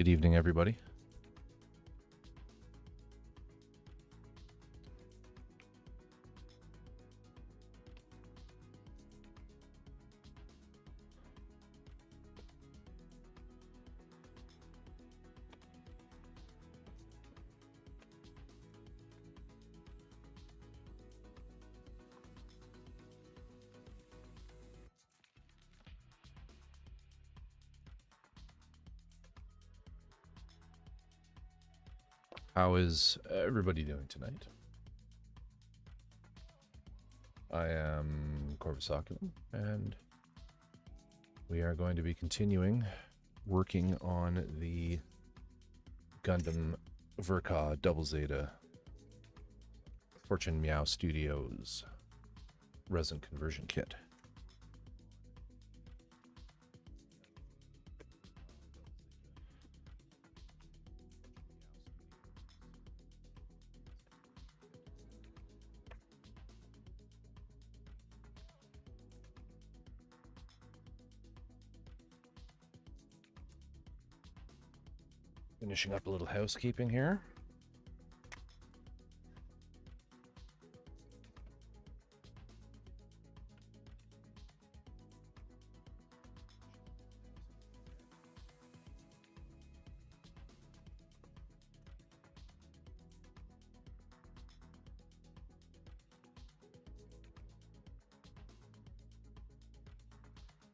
Good evening, everybody. How is everybody doing tonight? I am Corvus Oculum, and we are going to be continuing working on the Gundam Ver.Ka Double Zeta Fortune Meow Studios resin conversion kit. Finishing up a little housekeeping here.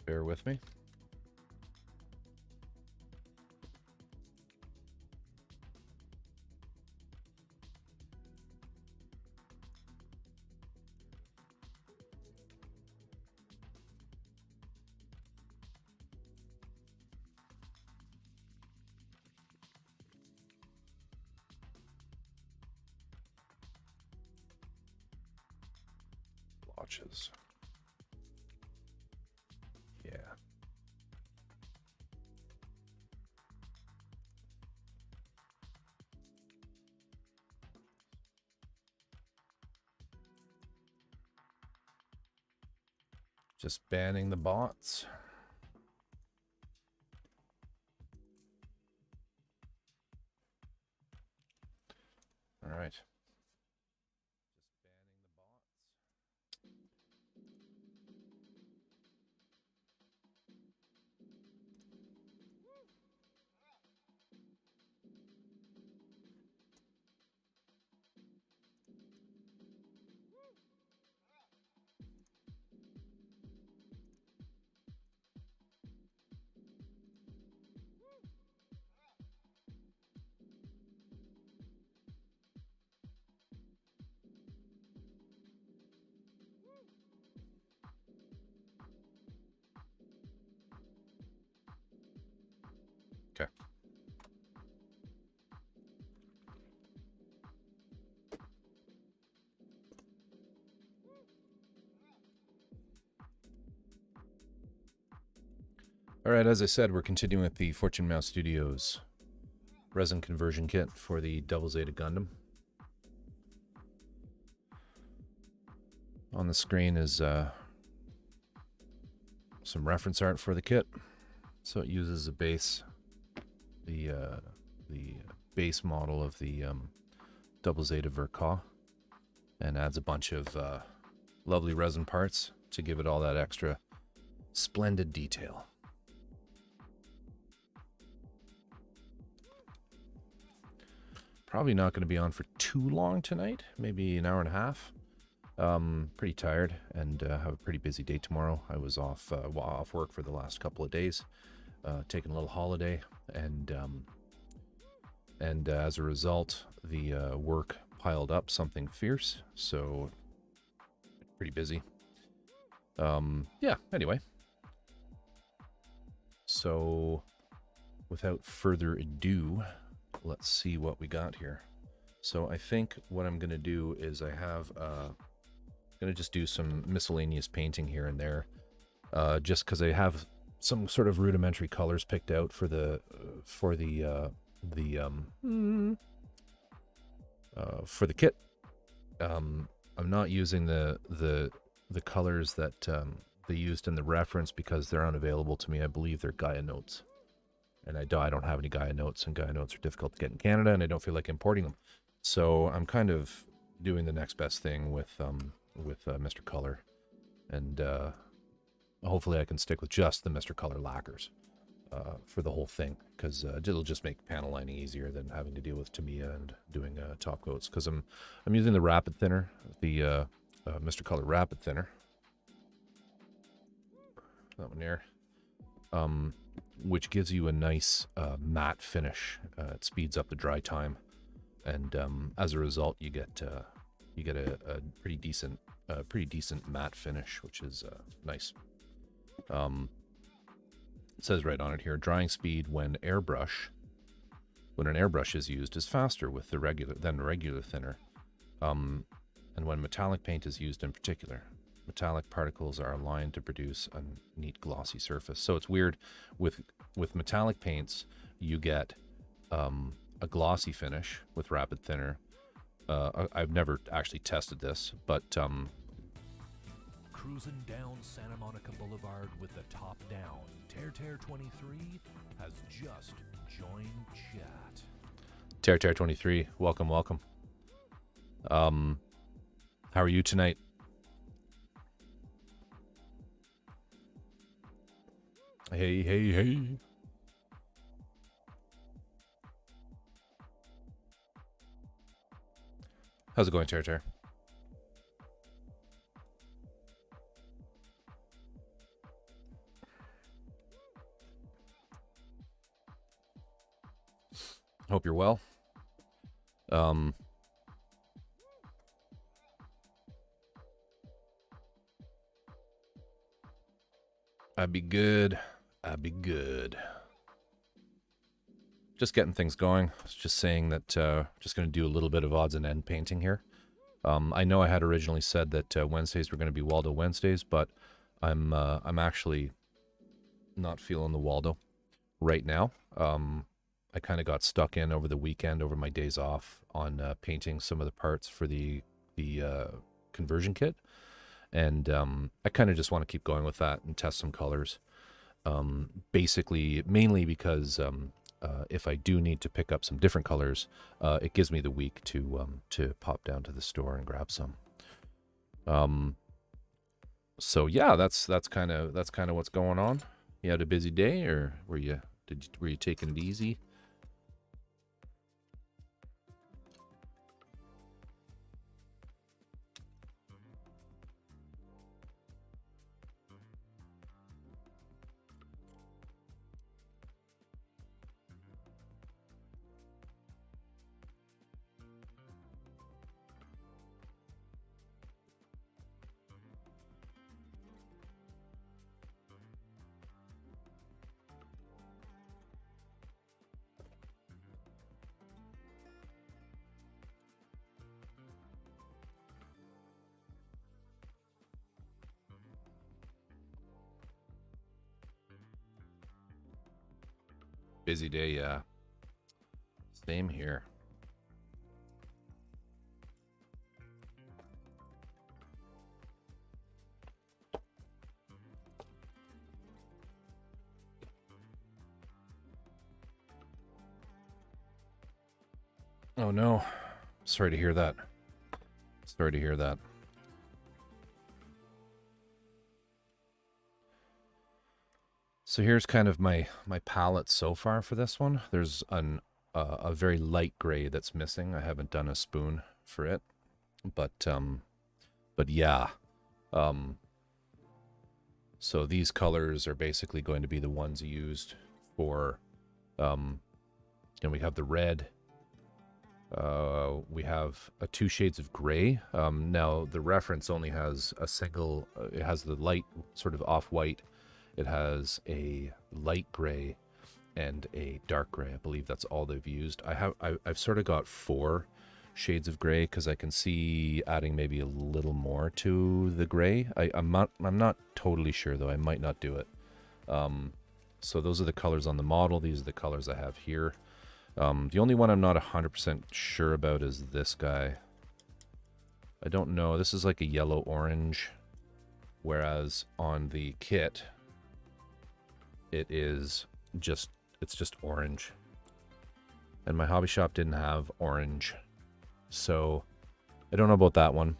Bear with me. Watches. Yeah. Just banning the bots. All right. Okay. All right, as I said, we're continuing with the Fortune Mouse Studios resin conversion kit for the Double Zeta Gundam. On the screen is some reference art for the kit. So it uses a base, the base model of the Double Zeta Ver.Ka, and adds a bunch of lovely resin parts to give it all that extra splendid detail. Probably not going to be on for too long tonight, maybe an hour and a half. Pretty tired and have a pretty busy day tomorrow. I was off work for the last couple of days, taking a little holiday, and as a result, the work piled up something fierce. So pretty busy. Yeah. Anyway, so without further ado, let's see what we got here. So I think what I'm going to do is I have going to just do some miscellaneous painting here and there, just because I have some sort of rudimentary colors picked out for the kit. I'm not using the colors that they used in the reference because they're unavailable to me. I believe they're Gaia notes, and I don't have any Gaia notes, and Gaia notes are difficult to get in Canada, and I don't feel like importing them. So I'm kind of doing the next best thing with Mr. Color, and hopefully I can stick with just the Mr. Color lacquers for the whole thing, because it'll just make panel lining easier than having to deal with Tamiya and doing top coats. Because I'm using the rapid thinner, the Mr. Color rapid thinner, that one there, which gives you a nice matte finish. It speeds up the dry time, and as a result, you get a pretty decent matte finish, which is nice. It says right on it here, drying speed when an airbrush is used is faster with the regular thinner, and when metallic paint is used in particular. Metallic particles are aligned to produce a neat glossy surface. So it's weird with metallic paints, you get a glossy finish with rapid thinner. I've never actually tested this, but cruising down Santa Monica Boulevard with the top down, Ter23 has just joined chat. Ter23, welcome. How are you tonight? Hey. How's it going, Ter? Hope you're well. I'd be good. Just getting things going. I was just saying that just going to do a little bit of odds and end painting here. I know I had originally said that Wednesdays were going to be Waldo Wednesdays, but I'm actually not feeling the Waldo right now. I kind of got stuck in over the weekend, over my days off, on painting some of the parts for the conversion kit, And I kind of just want to keep going with that and test some colors. Basically, mainly because if I do need to pick up some different colors, it gives me the week to pop down to the store and grab some. So yeah, that's kind of what's going on. You had a busy day, or were you taking it easy? Busy day, yeah. Same here. Oh no. Sorry to hear that. Sorry to hear that. So here's kind of my palette so far for this one. There's a very light gray that's missing. I haven't done a spoon for it, but yeah. So these colors are basically going to be the ones used for, and we have the red. We have 2 shades of gray. Now the reference only has a single. It has the light sort of off-white. It has a light gray and a dark gray. I believe that's all they've used. I've sort of got 4 shades of gray because I can see adding maybe a little more to the gray. I'm not totally sure though. I might not do it. So those are the colors on the model. These are the colors I have here. The only one I'm not 100% sure about is this guy. I don't know. This is like a yellow orange, whereas on the kit it's just orange. And my hobby shop didn't have orange. So I don't know about that one.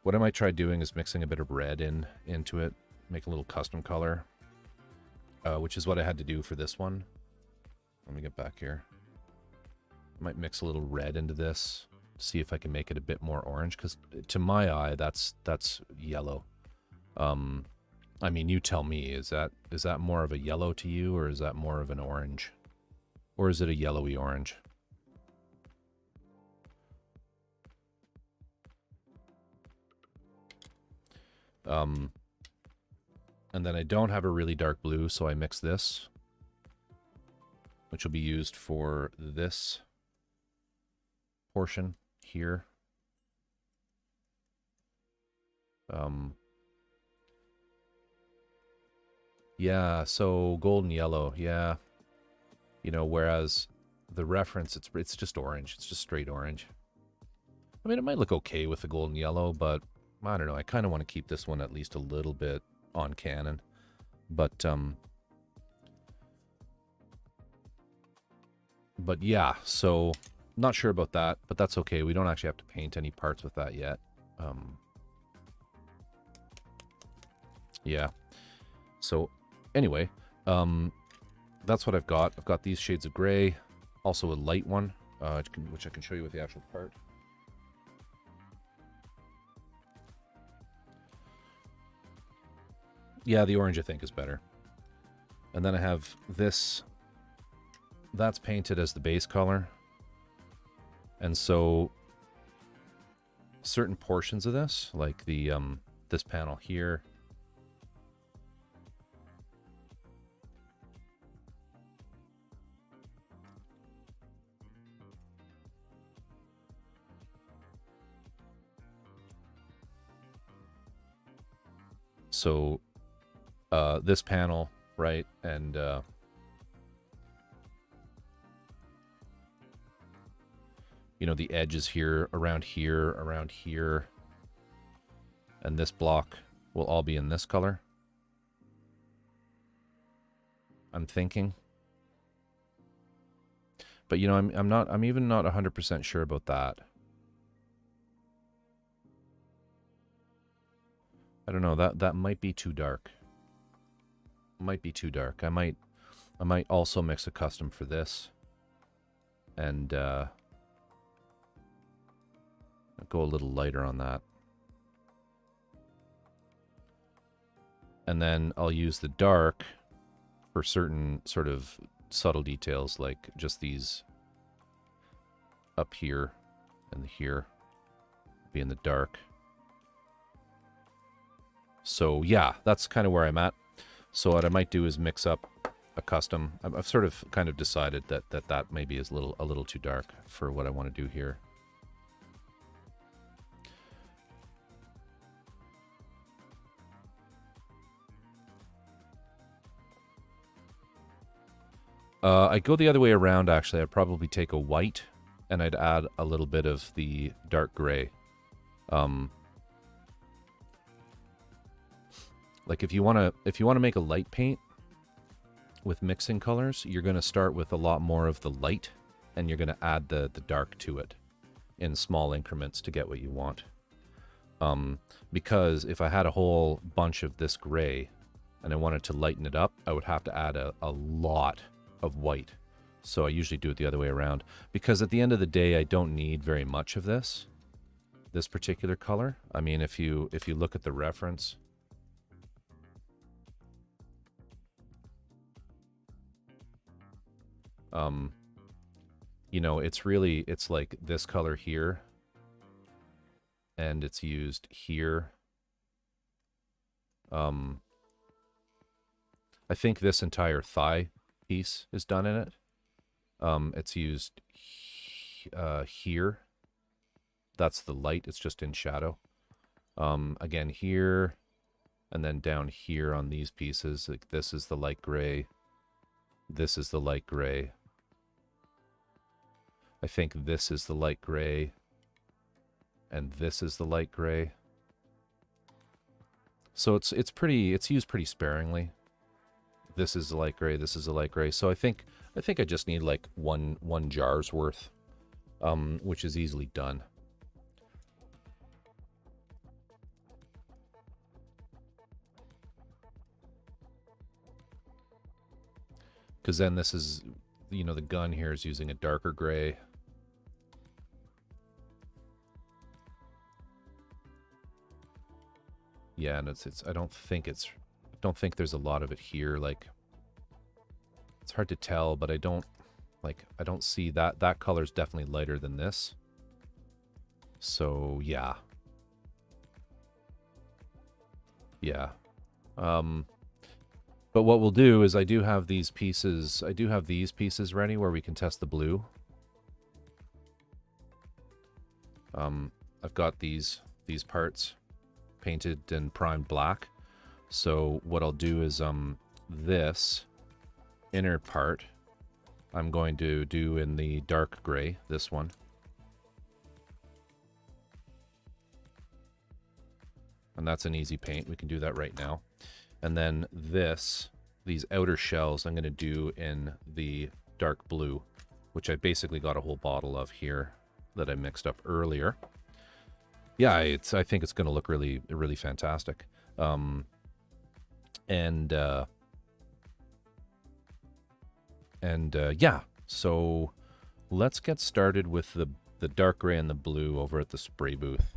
What I might try doing is mixing a bit of red into it, make a little custom color, which is what I had to do for this one. Let me get back here. I might mix a little red into this, see if I can make it a bit more orange, because to my eye, that's yellow. I mean, you tell me, is that more of a yellow to you, or is that more of an orange? Or is it a yellowy orange? And then I don't have a really dark blue, so I mix this, which will be used for this portion here. Yeah, so gold and yellow, yeah. You know, whereas the reference, it's just orange. It's just straight orange. I mean, it might look okay with the gold and yellow, but I don't know. I kind of want to keep this one at least a little bit on canon. But yeah, so not sure about that, but that's okay. We don't actually have to paint any parts with that yet. Yeah. So anyway, that's what I've got. I've got these shades of gray, also a light one, which I can show you with the actual part. Yeah, the orange I think is better. And then I have this. That's painted as the base color. And so certain portions of this, like the this panel here, so this panel, right, and you know, the edges here, around here, and this block will all be in this color. I'm thinking. But you know, I'm even not 100% sure about that. I don't know, that might be too dark. Might be too dark. I might also mix a custom for this and go a little lighter on that. And then I'll use the dark for certain sort of subtle details, like just these up here and here be in the dark. So yeah, that's kind of where I'm at. So what I might do is mix up a custom. I've sort of kind of decided that maybe is a little too dark for what I want to do here. I'd go the other way around, actually. I'd probably take a white, and I'd add a little bit of the dark gray. Like if you want to make a light paint with mixing colors, you're going to start with a lot more of the light, and you're going to add the dark to it in small increments to get what you want. Because if I had a whole bunch of this gray and I wanted to lighten it up, I would have to add a lot of white. So I usually do it the other way around, because at the end of the day, I don't need very much of this particular color. I mean, if you look at the reference, you know, it's like this color here, and it's used here. I think this entire thigh piece is done in it. It's used here. That's the light. It's just in shadow. Again here, and then down here on these pieces, like this is the light gray. This is the light gray. I think this is the light gray, and this is the light gray. So it's used pretty sparingly. This is a light gray, this is a light gray. So I think I just need like one jar's worth, which is easily done. Because then this is, you know, the gun here is using a darker gray. Yeah, and I don't think there's a lot of it here. Like, it's hard to tell, but I don't see that color's definitely lighter than this. So yeah. Yeah. But what we'll do is I do have these pieces ready where we can test the blue. I've got these parts painted and primed black. So what I'll do is this inner part I'm going to do in the dark gray, this one. And that's an easy paint. We can do that right now. And then these outer shells I'm going to do in the dark blue, which I basically got a whole bottle of here that I mixed up earlier. Yeah, I think it's going to look really, really fantastic. Yeah, so let's get started with the dark gray and the blue over at the spray booth.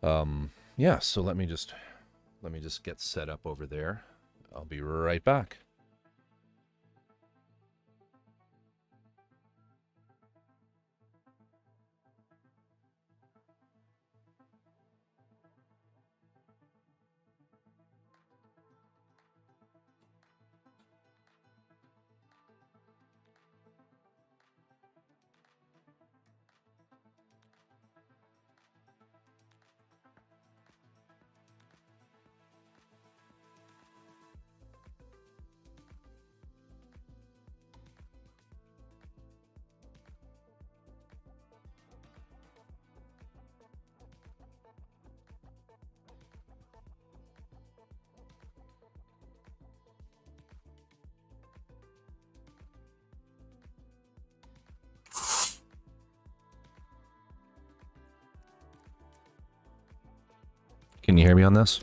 Yeah, so let me just get set up over there. I'll be right back. Can you hear me on this?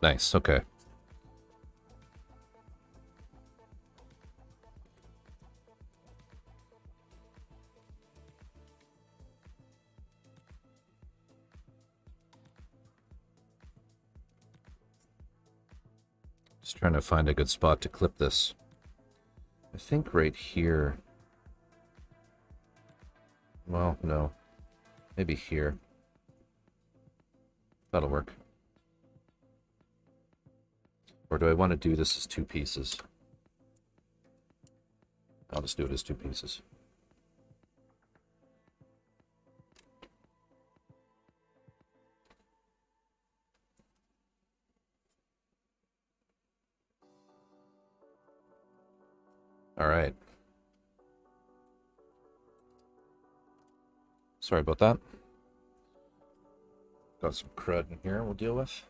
Nice, okay. Just trying to find a good spot to clip this. I think right here. Well, no. Maybe here. That'll work. Or do I want to do this as 2 pieces? I'll just do it as 2 pieces. All right. Sorry about that. Got some crud in here we'll deal with.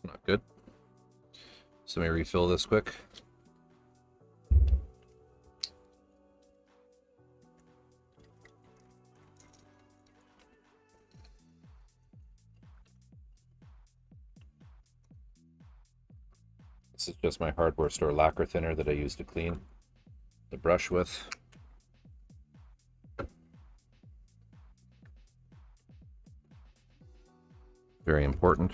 Not good. So let me refill this quick. This is just my hardware store lacquer thinner that I use to clean the brush with. Very important.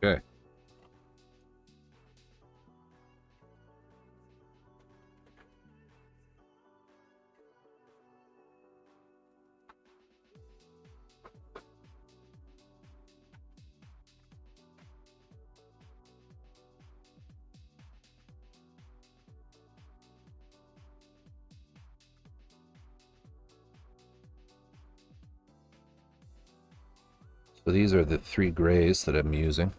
Okay. So these are the 3 grays that I'm using.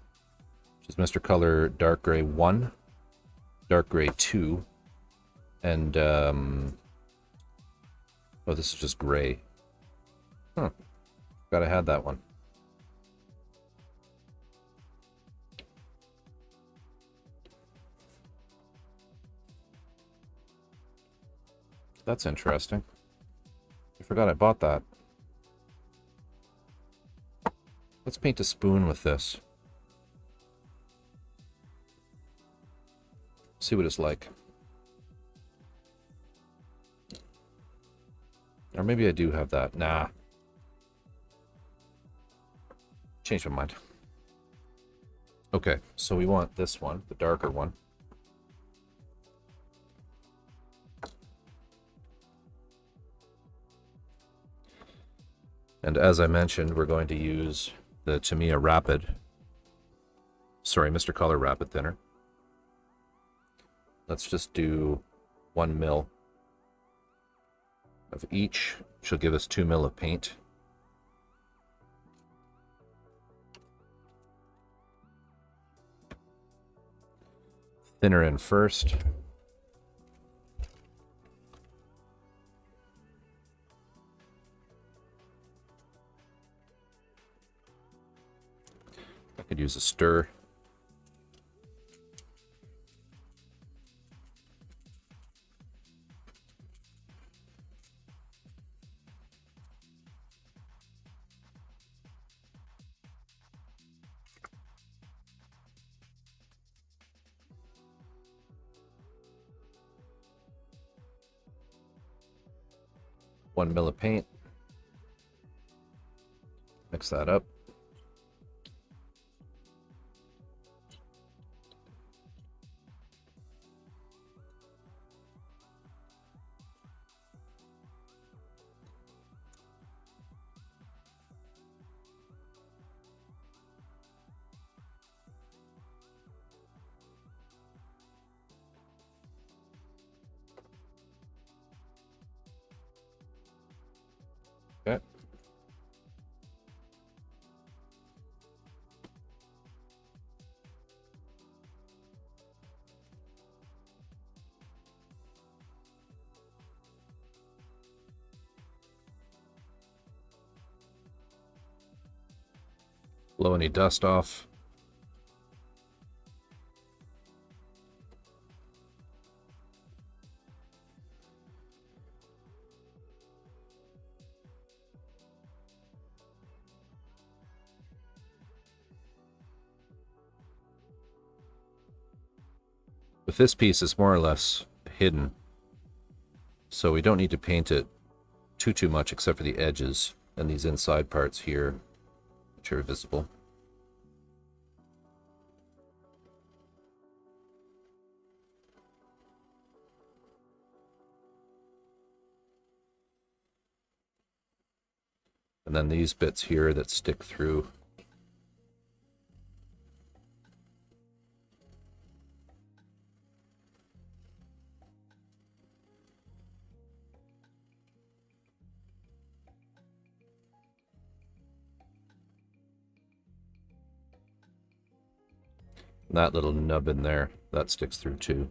Which is Mr. Color Dark Gray 1, Dark Gray 2, and oh, this is just gray. Huh. Forgot I had that one. That's interesting. I forgot I bought that. Let's paint a spoon with this. See what it's like. Or maybe I do have that. Nah. Changed my mind. Okay, so we want this one, the darker one. And as I mentioned, we're going to use the Tamiya Rapid. Sorry, Mr. Color Rapid Thinner. Let's just do 1 mil of each. She'll give us 2 mil of paint. Thinner in first. I could use a stir. 1 mil of paint. Mix that up. Okay. Blow any dust off. With this piece, it's more or less hidden, so we don't need to paint it too much except for the edges and these inside parts here, which are visible. And then these bits here that stick through. And that little nub in there, that sticks through too.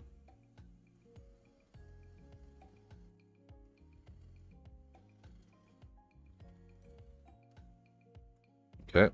Okay.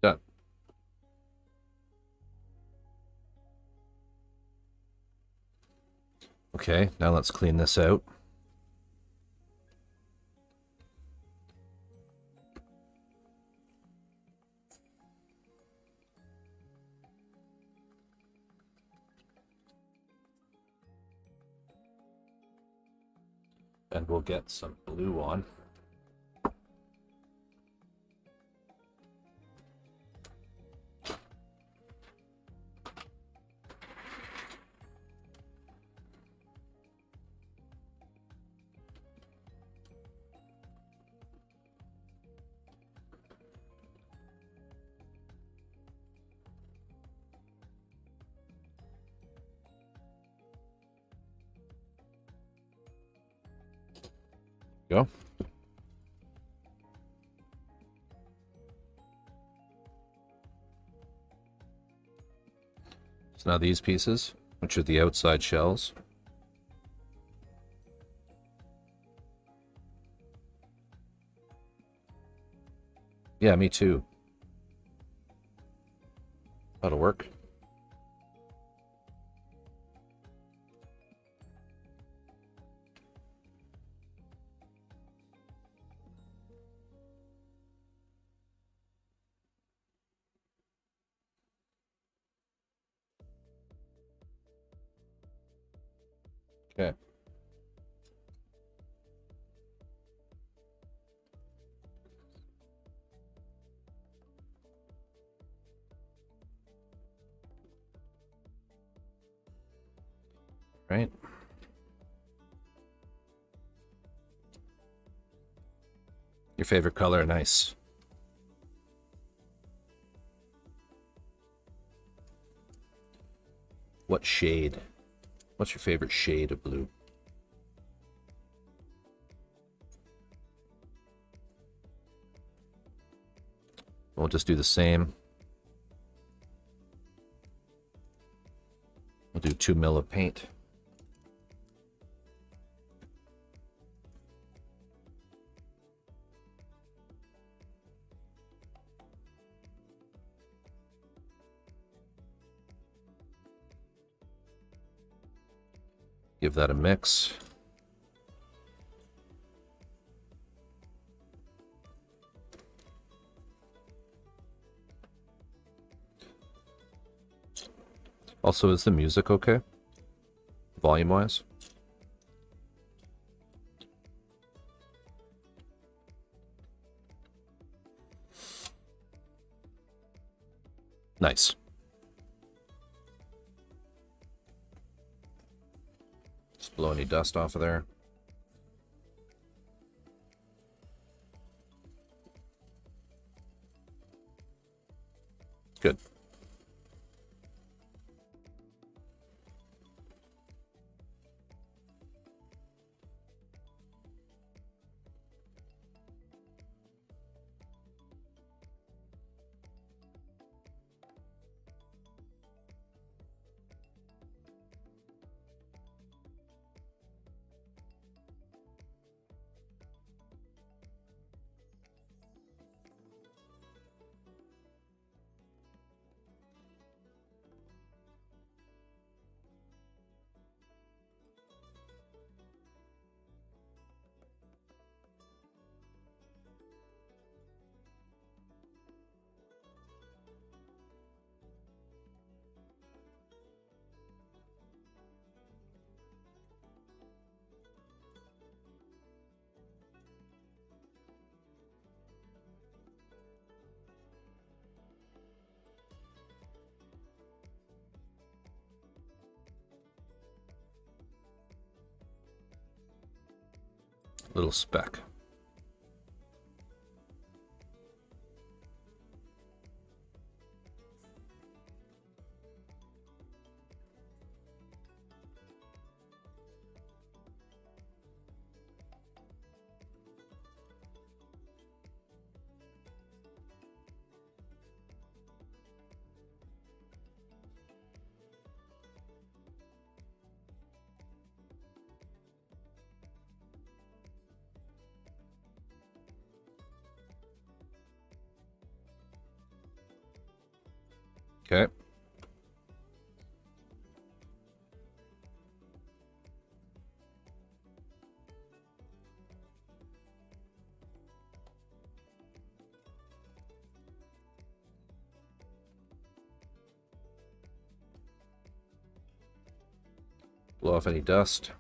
Done. Okay, now let's clean this out. And we'll get some blue on. Go. So now these pieces, which are the outside shells, Yeah, me too. That'll work. Okay. Right. Your favorite color, nice. What shade? What's your favorite shade of blue? We'll just do the same. We'll do 2 mil of paint. Give that a mix. Also, is the music okay? Volume-wise? Nice. Just blow any dust off of there. Good. Little speck. Okay. Blow off any dust.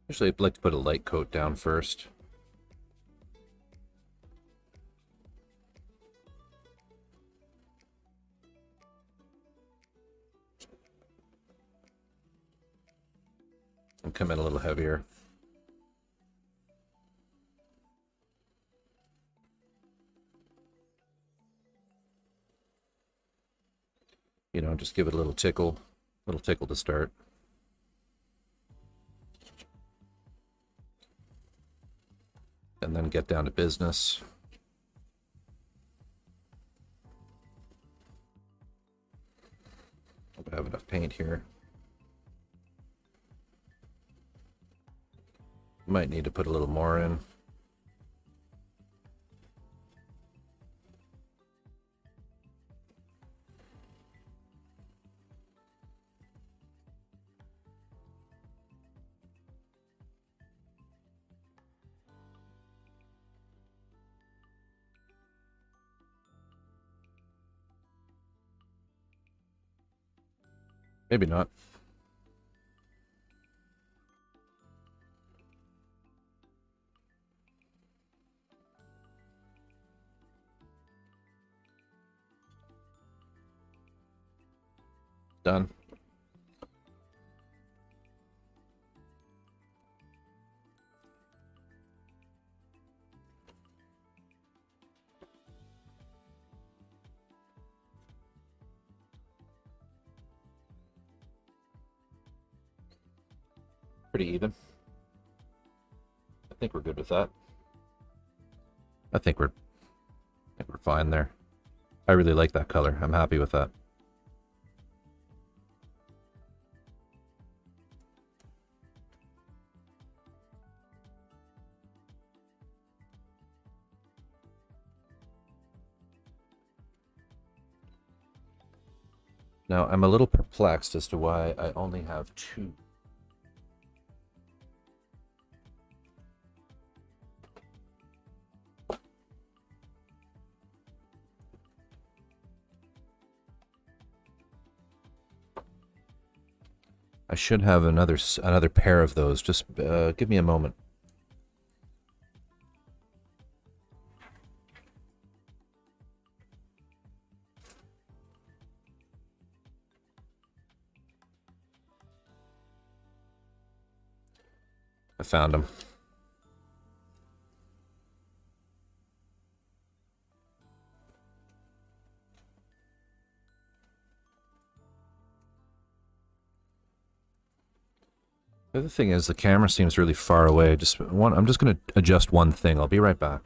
Usually I'd like to put a light coat down first. And come in a little heavier. You know, just give it a little tickle to start. And then get down to business. Hope I have enough paint here. Might need to put a little more in. Maybe not. Done. Pretty even. I think we're good with that. I think we're fine there. I really like that color. I'm happy with that. Now, I'm a little perplexed as to why I only have 2. I should have another pair of those. Just give me a moment. I found them. The other thing is the camera seems really far away. I'm just going to adjust one thing. I'll be right back.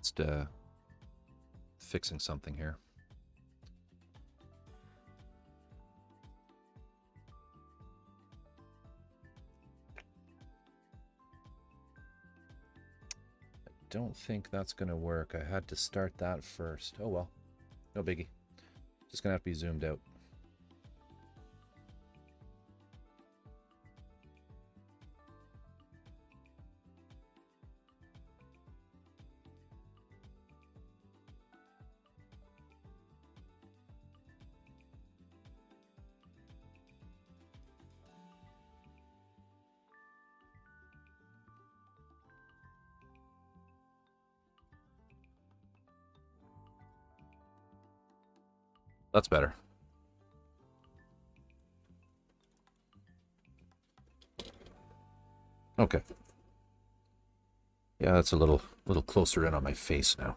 Just fixing something here. I don't think that's going to work. I had to start that first. Oh well, no biggie. Just going to have to be zoomed out. That's better. Okay. Yeah, that's a little closer in on my face now.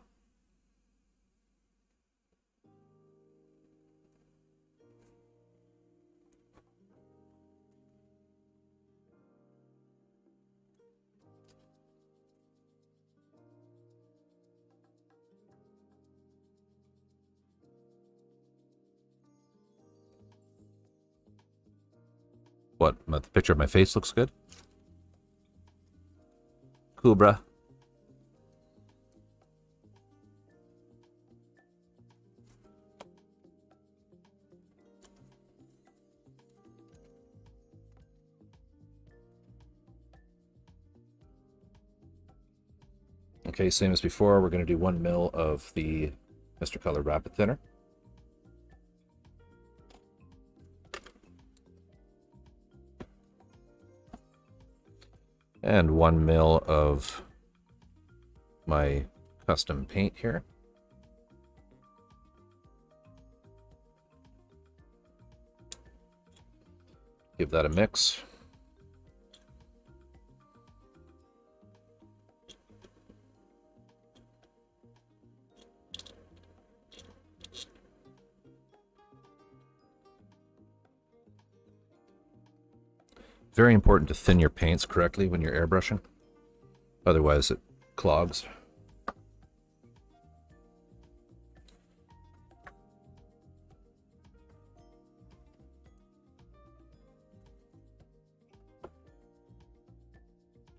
What? The picture of my face looks good? Cool, bruh. Okay, same as before, we're going to do 1 mil of the Mr. Color Rapid Thinner. And 1 mil of my custom paint here. Give that a mix. Very important to thin your paints correctly when you're airbrushing. Otherwise it clogs.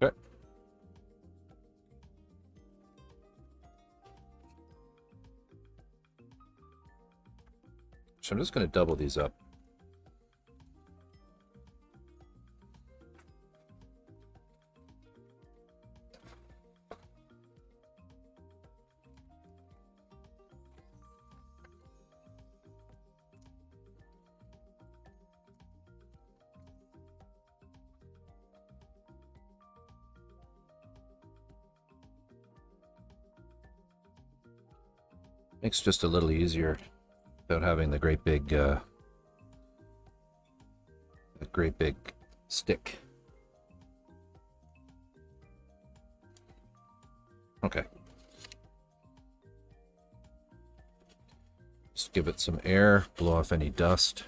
Okay. So I'm just going to double these up. Makes it just a little easier without having the great big stick. Okay. Just give it some air, blow off any dust.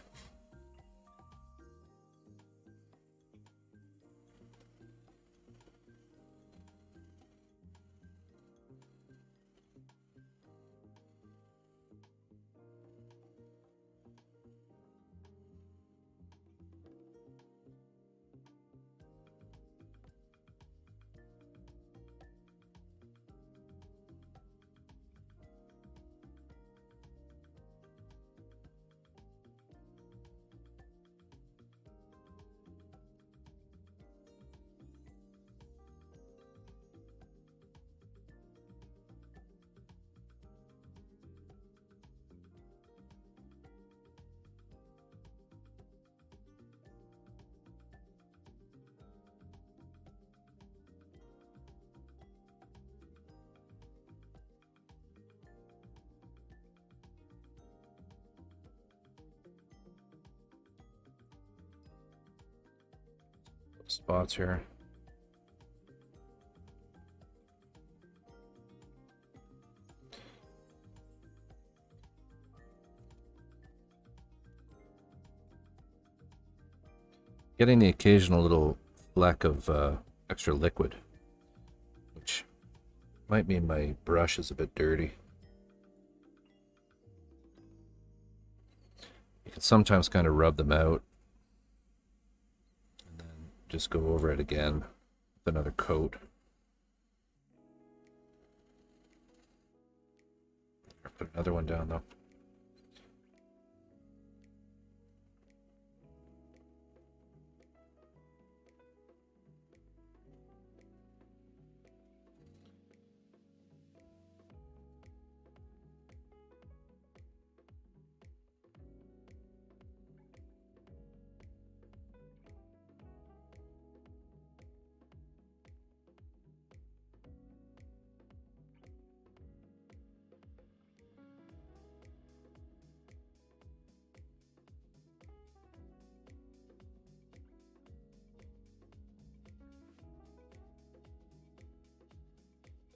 Spots here. Getting the occasional little fleck of extra liquid, which might mean my brush is a bit dirty. You can sometimes kind of rub them out and then just go over it again with another coat. Or put another one down though.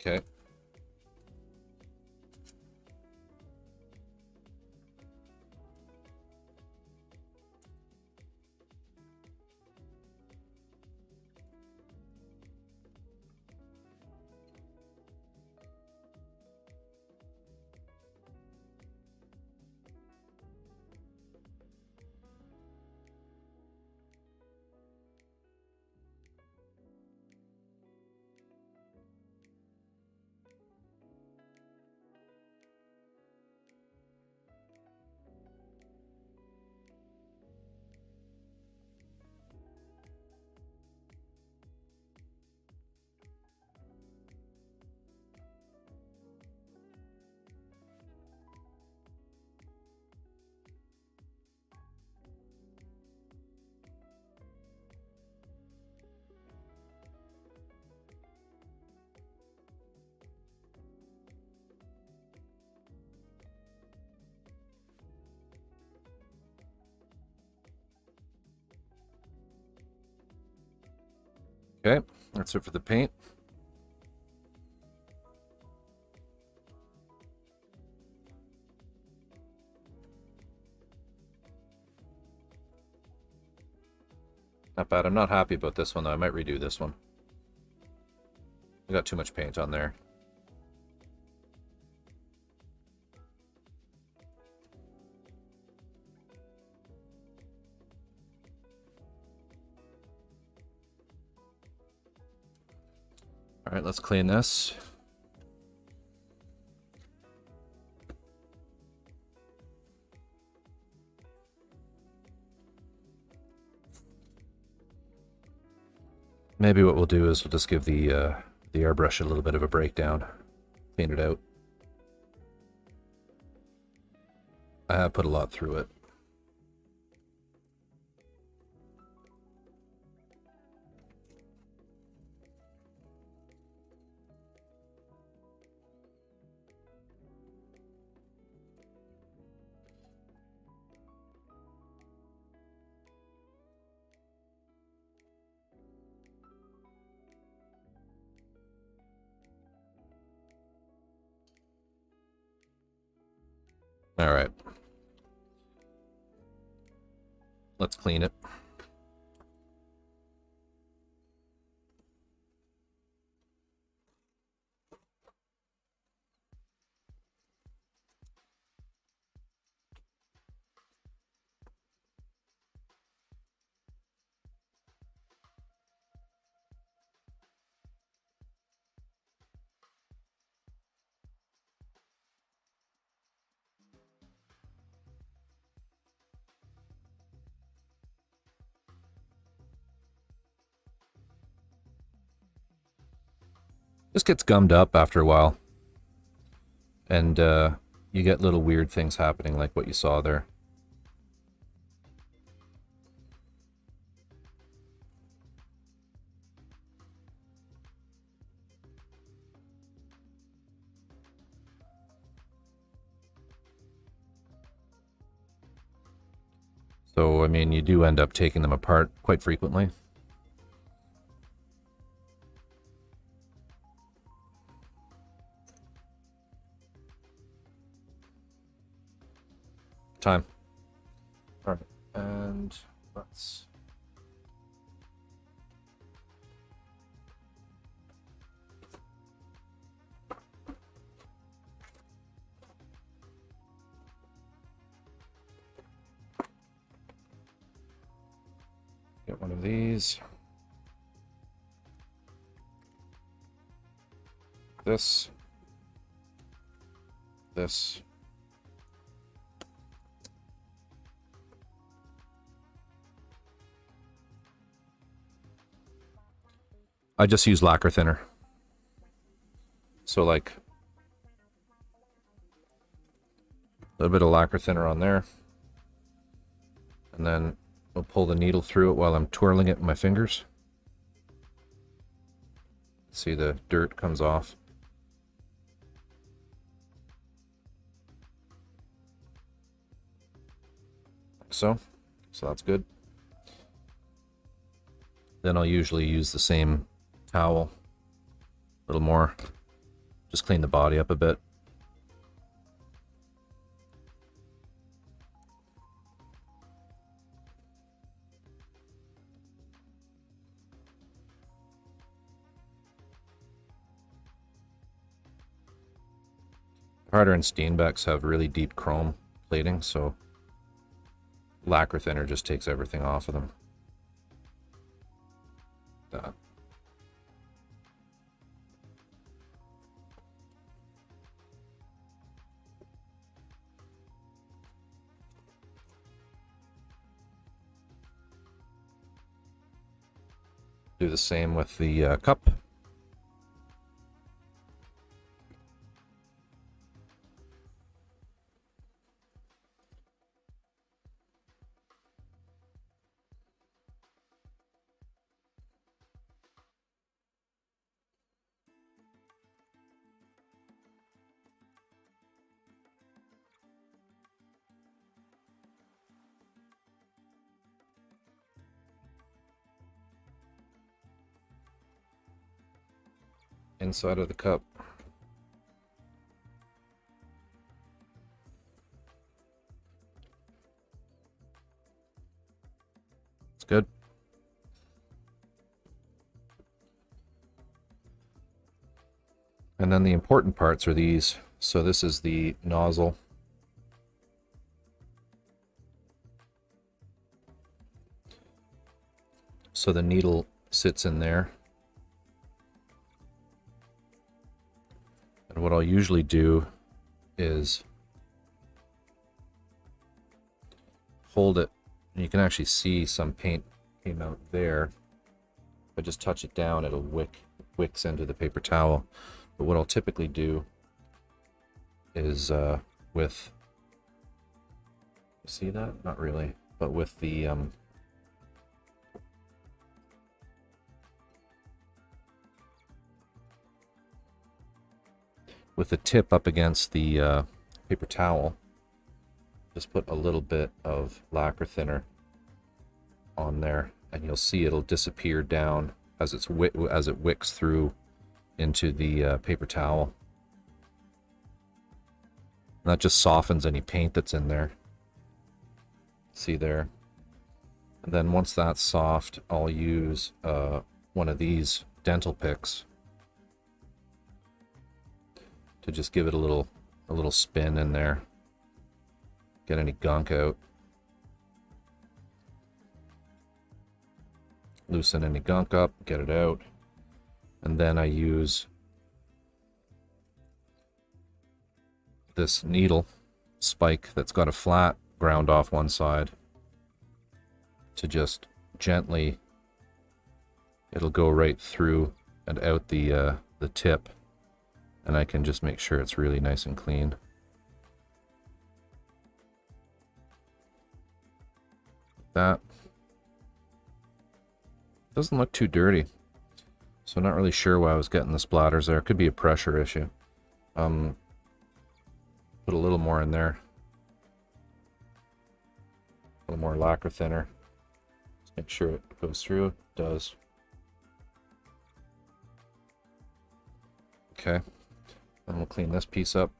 Okay. Okay, that's it for the paint. Not bad. I'm not happy about this one, though. I might redo this one. I got too much paint on there. All right, let's clean this. Maybe what we'll do is we'll just give the airbrush a little bit of a breakdown, clean it out. I have put a lot through it. All right. Let's clean it. This gets gummed up after a while. And you get little weird things happening like what you saw there. So, I mean, you do end up taking them apart quite frequently. Time. All right, and let's... Get one of these. This. This. I just use lacquer thinner. So like a little bit of lacquer thinner on there. And then I'll pull the needle through it while I'm twirling it with my fingers. See, the dirt comes off. Like so. So that's good. Then I'll usually use the same towel, a little more, just clean the body up a bit. Harder and Steenbecks have really deep chrome plating, so lacquer thinner just takes everything off of them. That. Do the same with the cup. Inside of the cup. It's good. And then the important parts are these. So this is the nozzle. So the needle sits in there. And what I'll usually do is hold it, and you can actually see some paint came out there. If I just touch it down, it'll wicks into the paper towel. But what I'll typically do is with, see that? Not really, but with the tip up against the paper towel, just put a little bit of lacquer thinner on there, and you'll see it'll disappear down as it wicks through into the paper towel. And that just softens any paint that's in there. See there? And then once that's soft, I'll use one of these dental picks to just give it a little spin in there. Get any gunk out. Loosen any gunk up, get it out. And then I use this needle spike that's got a flat ground off one side to just gently, it'll go right through and out the tip, and I can just make sure it's really nice and clean. That doesn't look too dirty, so I'm not really sure why I was getting the splatters there. It could be a pressure issue. Put a little more in there, a little more lacquer thinner. Just make sure it goes through. It does. Okay, then we'll clean this piece up.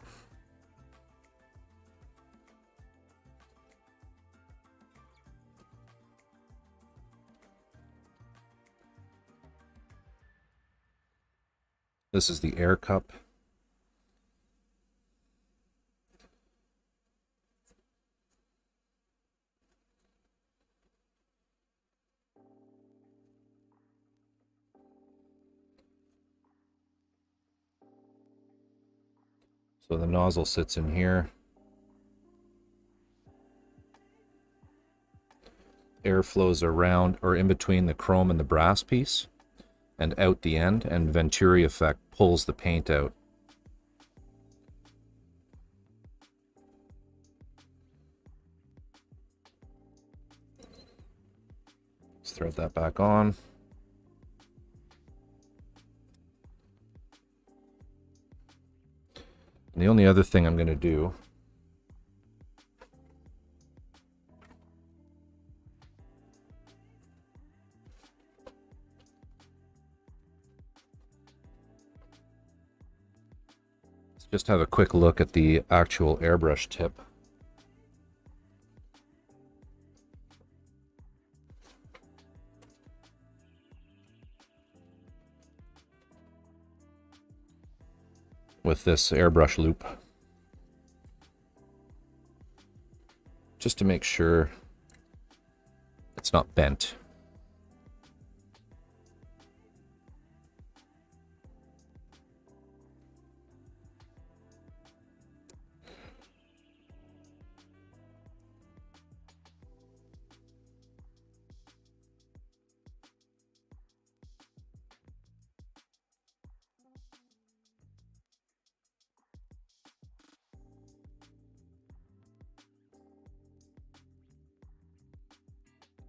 This is the air cup. So the nozzle sits in here. Air flows around or in between the chrome and the brass piece and out the end, and Venturi effect pulls the paint out. Let's thread that back on. And the only other thing I'm going to do is just have a quick look at the actual airbrush tip. With this airbrush loop, just to make sure it's not bent.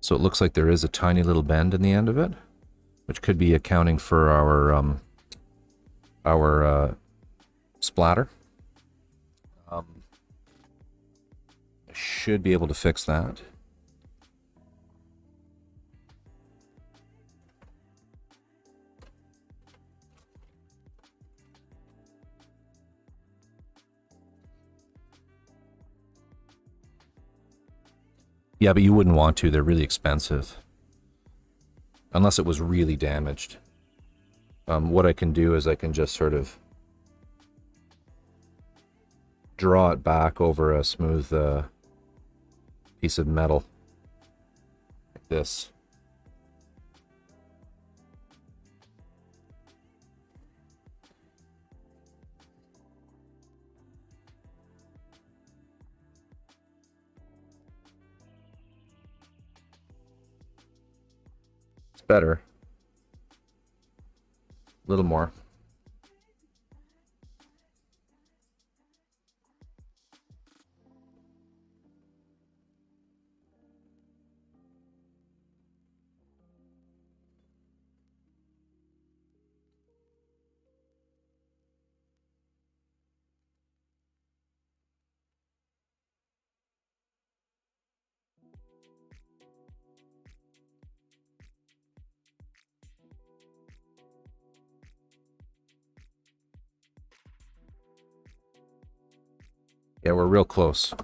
So it looks like there is a tiny little bend in the end of it, which could be accounting for our splatter. I should be able to fix that. Yeah, but you wouldn't want to. They're really expensive. Unless it was really damaged. What I can do is I can just sort of draw it back over a smooth piece of metal like this. It's better. A little more. Yeah, we're real close.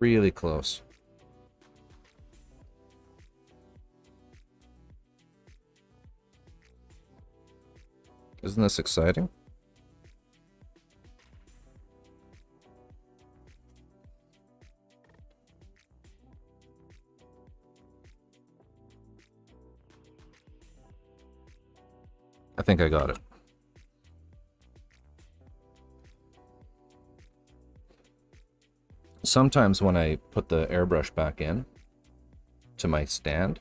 Really close. Isn't this exciting? I think I got it. Sometimes when I put the airbrush back in to my stand,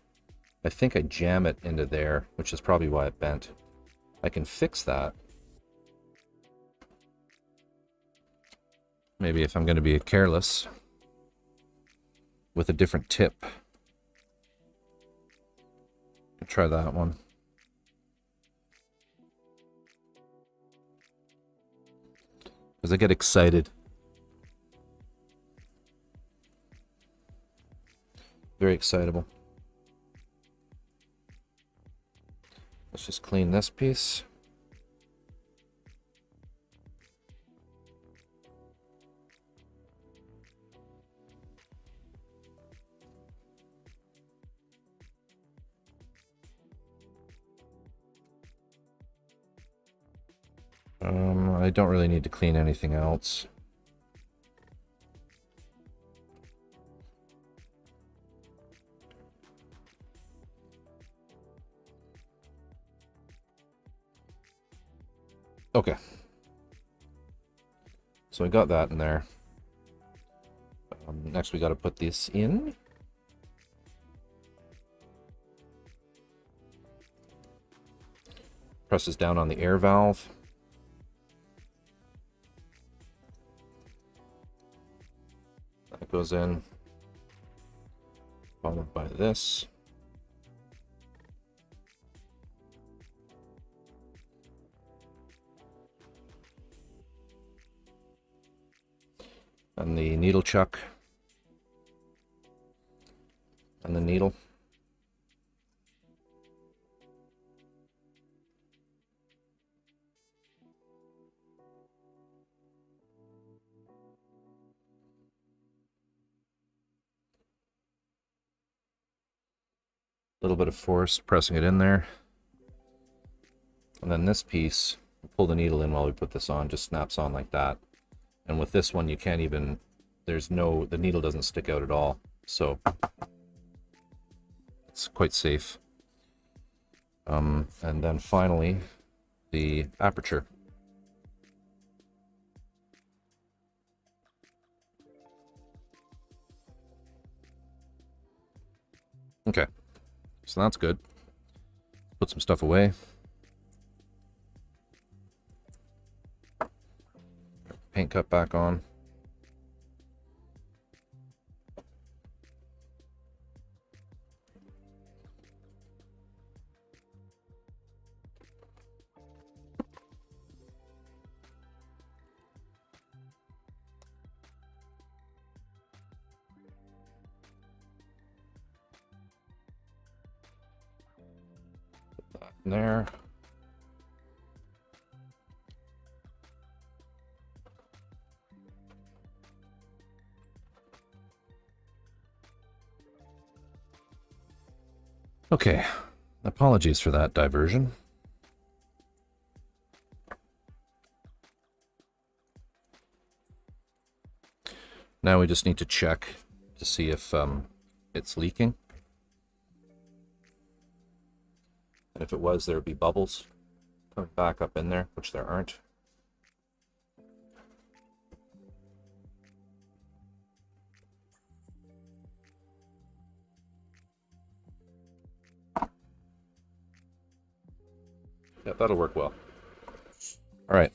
I think I jam it into there, which is probably why it bent. I can fix that. Maybe if I'm going to be careless with a different tip. Try that one. Because I get excited. Very excitable. Let's just clean this piece. I don't really need to clean anything else. Okay. So I got that in there. Next we got to put this in. Presses down on the air valve. That goes in. Followed by this. And the needle chuck. And the needle. A little bit of force pressing it in there. And then this piece, pull the needle in while we put this on, just snaps on like that. And with this one, you can't even, the needle doesn't stick out at all. So it's quite safe. And then finally, the aperture. Okay, so that's good. Put some stuff away. Paint cup back on. Put that in there. Okay, apologies for that diversion. Now we just need to check to see if it's leaking. And if it was, there would be bubbles coming back up in there, which there aren't. Yeah, that'll work well. All right.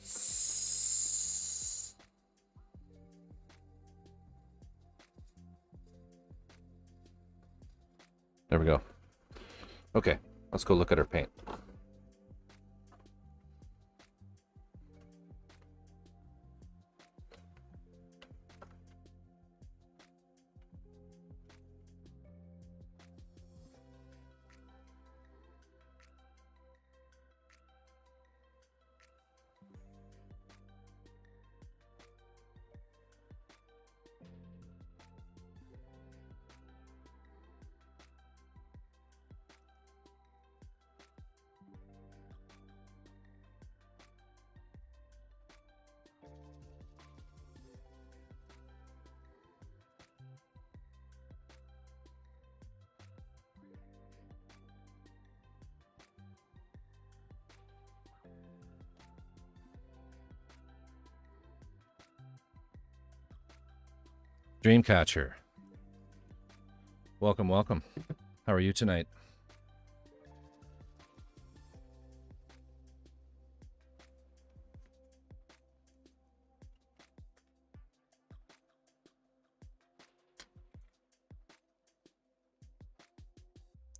There we go. Okay, let's go look at our paint. Dreamcatcher. Welcome, welcome. How are you tonight?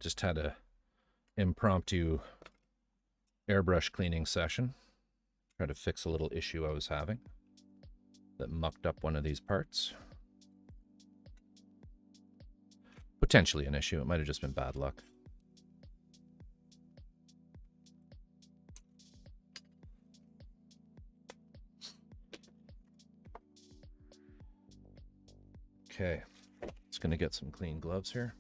Just had a impromptu airbrush cleaning session. Try to fix a little issue I was having that mucked up one of these parts. Potentially an issue. It might have just been bad luck. Okay, just gonna get some clean gloves here.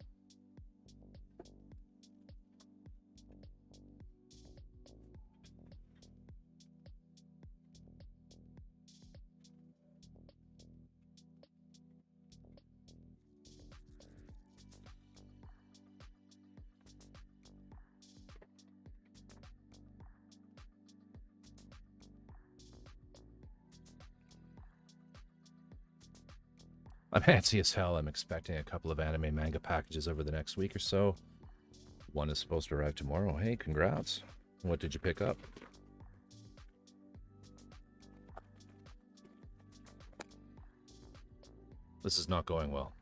I'm antsy as hell. I'm expecting a couple of anime manga packages over the next week or so. One is supposed to arrive tomorrow. Hey, congrats. What did you pick up? This is not going well.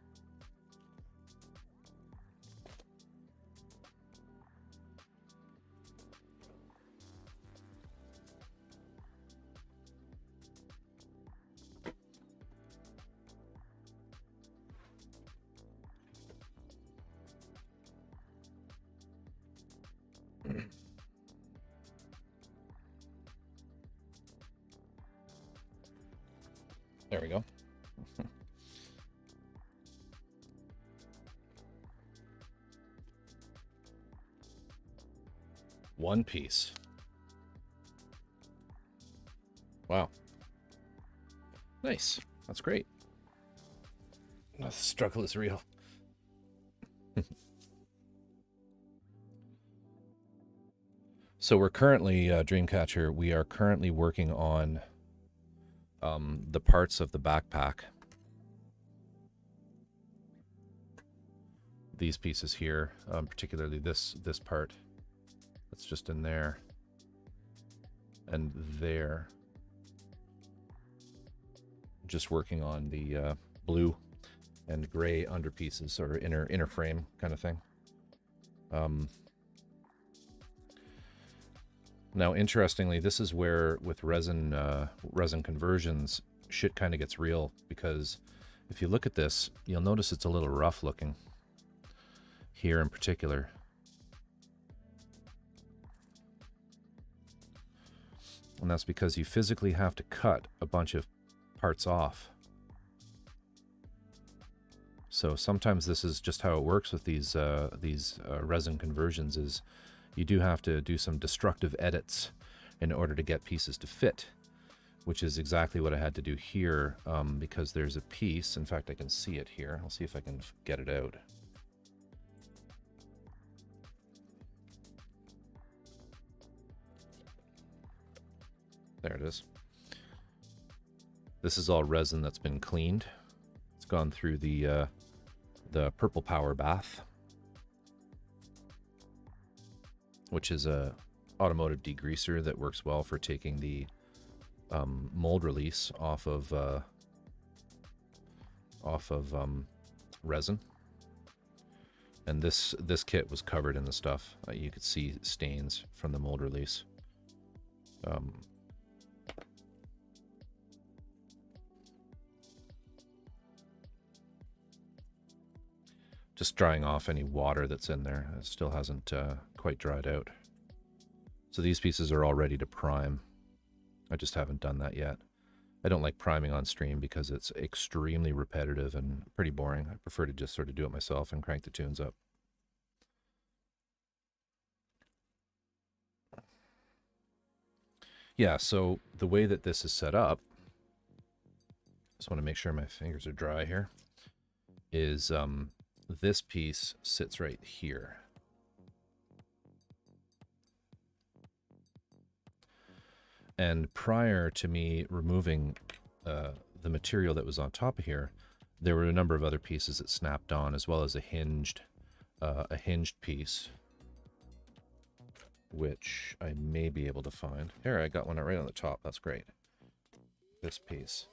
There we go. One Piece. Wow. Nice. That's great. The struggle is real. So we're currently, Dreamcatcher, we are currently working on the parts of the backpack. these pieces here, particularly this part that's just in there and there. Just working on the blue and gray underpieces, or inner frame kind of thing. Now, interestingly, this is where with resin conversions, shit kind of gets real, because if you look at this, you'll notice it's a little rough looking here in particular. And that's because you physically have to cut a bunch of parts off. So sometimes this is just how it works with these resin conversions, is you do have to do some destructive edits in order to get pieces to fit, which is exactly what I had to do here, because there's a piece. In fact, I can see it here. I'll see if I can get it out. There it is. This is all resin that's been cleaned. It's gone through the purple power bath, which is a automotive degreaser that works well for taking the mold release off of resin. And this kit was covered in the stuff. You could see stains from the mold release. Just drying off any water that's in there. It still hasn't quite dried out. So these pieces are all ready to prime. I just haven't done that yet. I don't like priming on stream because it's extremely repetitive and pretty boring. I prefer to just sort of do it myself and crank the tunes up. Yeah, so the way that this is set up, just want to make sure my fingers are dry here, is this piece sits right here. And prior to me removing the material that was on top of here, there were a number of other pieces that snapped on, as well as a hinged piece, which I may be able to find. Here, I got one right on the top. That's great. This piece.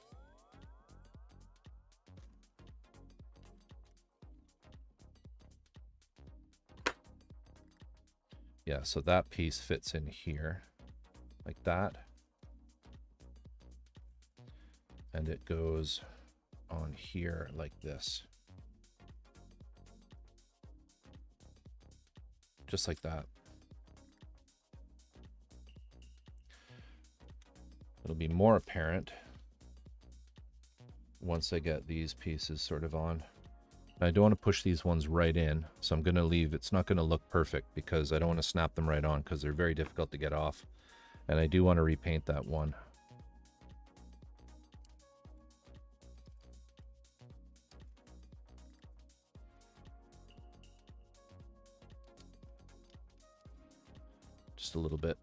Yeah, so that piece fits in here like that. And it goes on here like this. Just like that. It'll be more apparent once I get these pieces sort of on. I don't want to push these ones right in, so I'm going to leave. It's not going to look perfect because I don't want to snap them right on because they're very difficult to get off. And I do want to repaint that one. Just a little bit.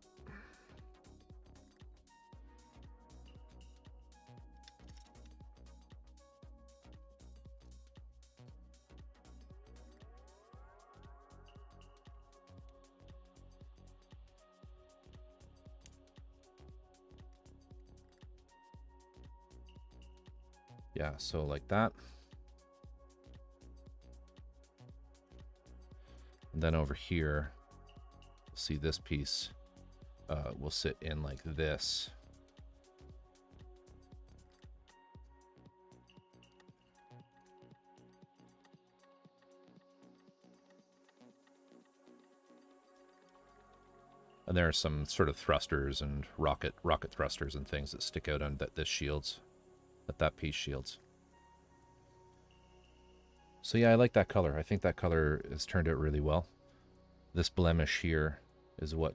Yeah, so like that. And then over here, see this piece will sit in like this. And there are some sort of thrusters and rocket thrusters and things that stick out on this shields. That piece shields. So yeah, I like that color. I think that color has turned out really well. This blemish here is what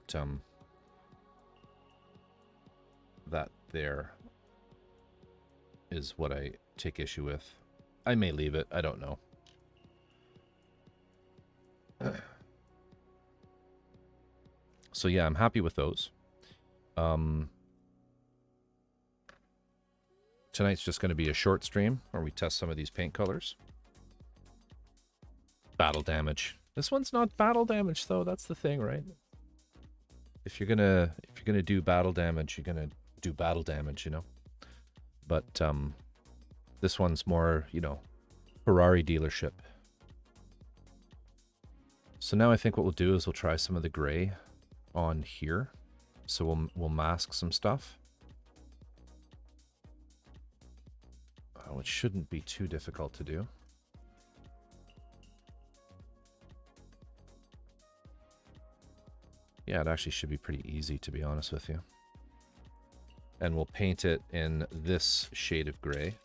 that there is what I take issue with. I may leave it, I don't know. So yeah, I'm happy with those. Tonight's just going to be a short stream where we test some of these paint colors. battle damage. This one's not battle damage though. That's the thing, right? If you're gonna do battle damage, you're gonna do battle damage, you know. But this one's more, you know, Ferrari dealership. So now I think what we'll do is we'll try some of the gray on here. So we'll mask some stuff. Which shouldn't be too difficult to do. Yeah, it actually should be pretty easy, to be honest with you. And we'll paint it in this shade of gray.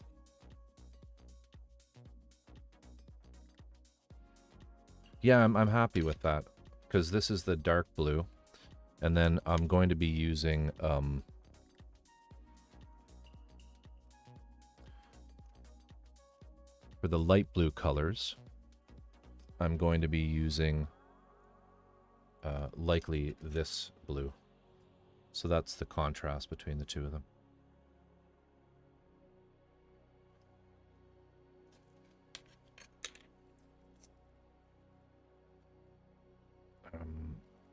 Yeah, I'm happy with that, because this is the dark blue. And then I'm going to be using for the light blue colors, I'm going to be using likely this blue. So that's the contrast between the two of them.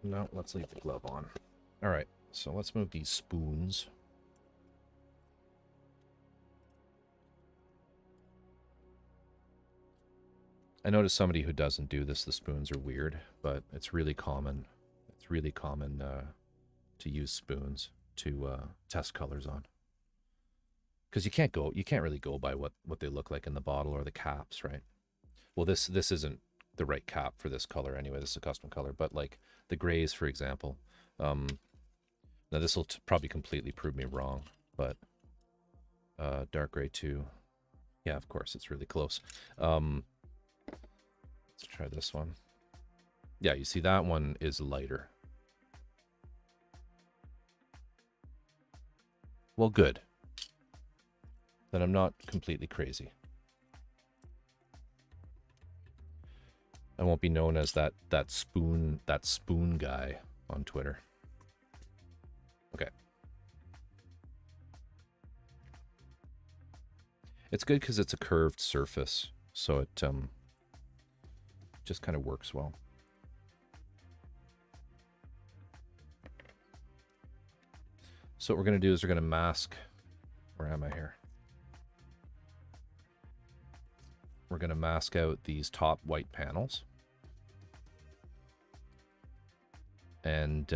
No, let's leave the glove on. All right, so let's move these spoons. I noticed somebody who doesn't do this, the spoons are weird, but it's really common. It's really common to use spoons to test colors on. Because you can't really go by what they look like in the bottle or the caps, right? Well, this isn't the right cap for this color anyway. This is a custom color, but like the grays, for example. Now this will probably completely prove me wrong, but dark gray too. Yeah, of course, it's really close. Let's try this one. Yeah, you see that one is lighter. Well, good. Then I'm not completely crazy. I won't be known as that spoon guy on Twitter. Okay. It's good because it's a curved surface, so it just kind of works well. So what we're going to do is we're going to mask... Where am I here? We're going to mask out these top white panels. And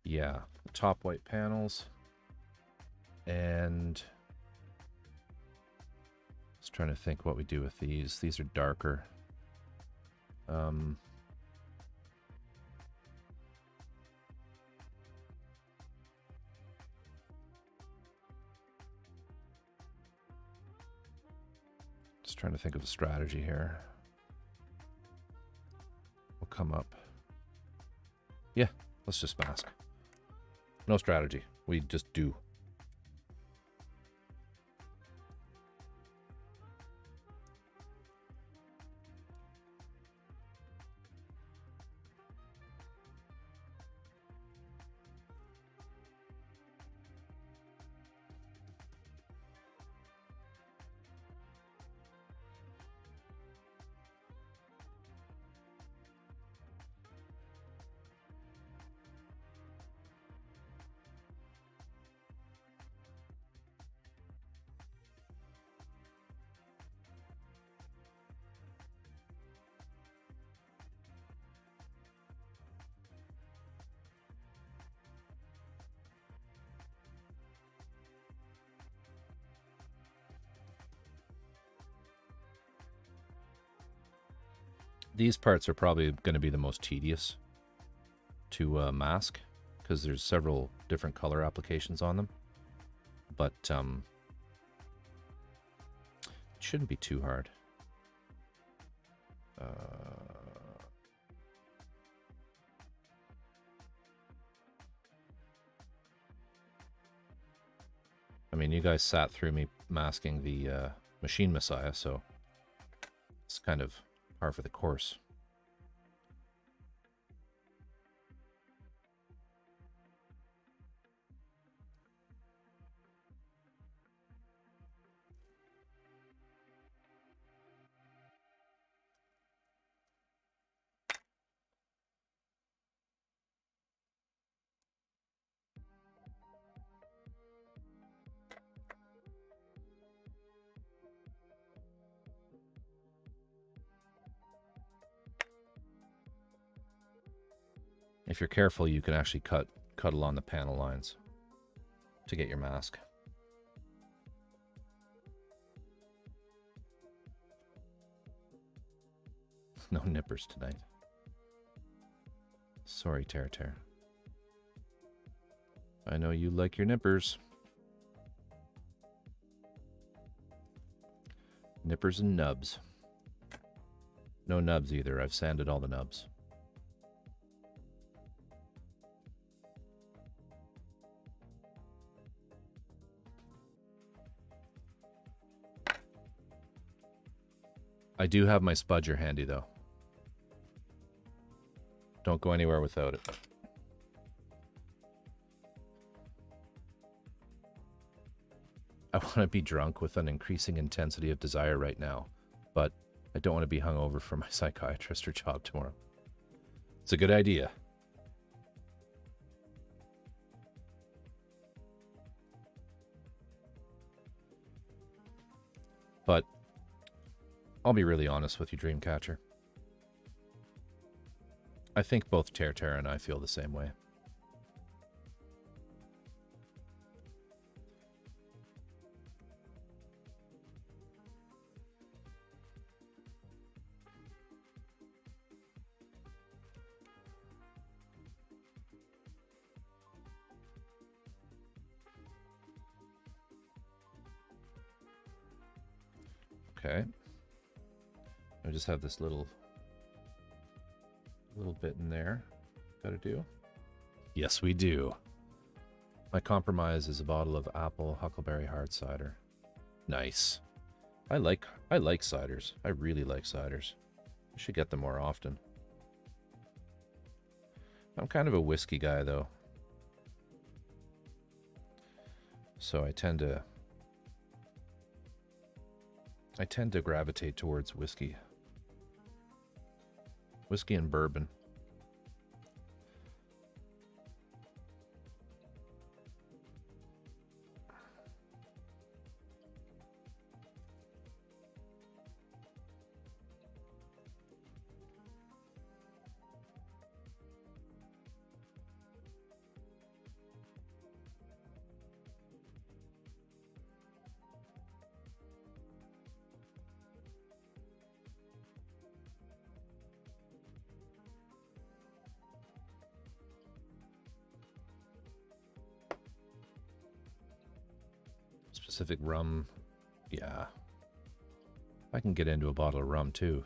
yeah, the top white panels. And just trying to think what we do with these. These are darker. Just trying to think of a strategy here. We'll come up. Yeah, let's just mask. No strategy. We just do. These parts are probably going to be the most tedious to mask because there's several different color applications on them. But it shouldn't be too hard. I mean, you guys sat through me masking the Machine Messiah, so it's kind of par for the course. If you're careful, you can actually cut along the panel lines to get your mask. No nippers tonight. Sorry, Ter. I know you like your nippers. Nippers and nubs. No nubs either. I've sanded all the nubs. I do have my spudger handy, though. Don't go anywhere without it. I want to be drunk with an increasing intensity of desire right now, but I don't want to be hungover for my psychiatrist or job tomorrow. It's a good idea. But I'll be really honest with you, Dreamcatcher. I think both Ter and I feel the same way. Okay. I just have this little bit in there. Gotta do. Yes, we do. My compromise is a bottle of apple huckleberry hard cider. Nice. I like ciders. I really like ciders. I should get them more often. I'm kind of a whiskey guy, though. So I tend to gravitate towards whiskey. Whiskey and bourbon. Specific rum, yeah. I can get into a bottle of rum too.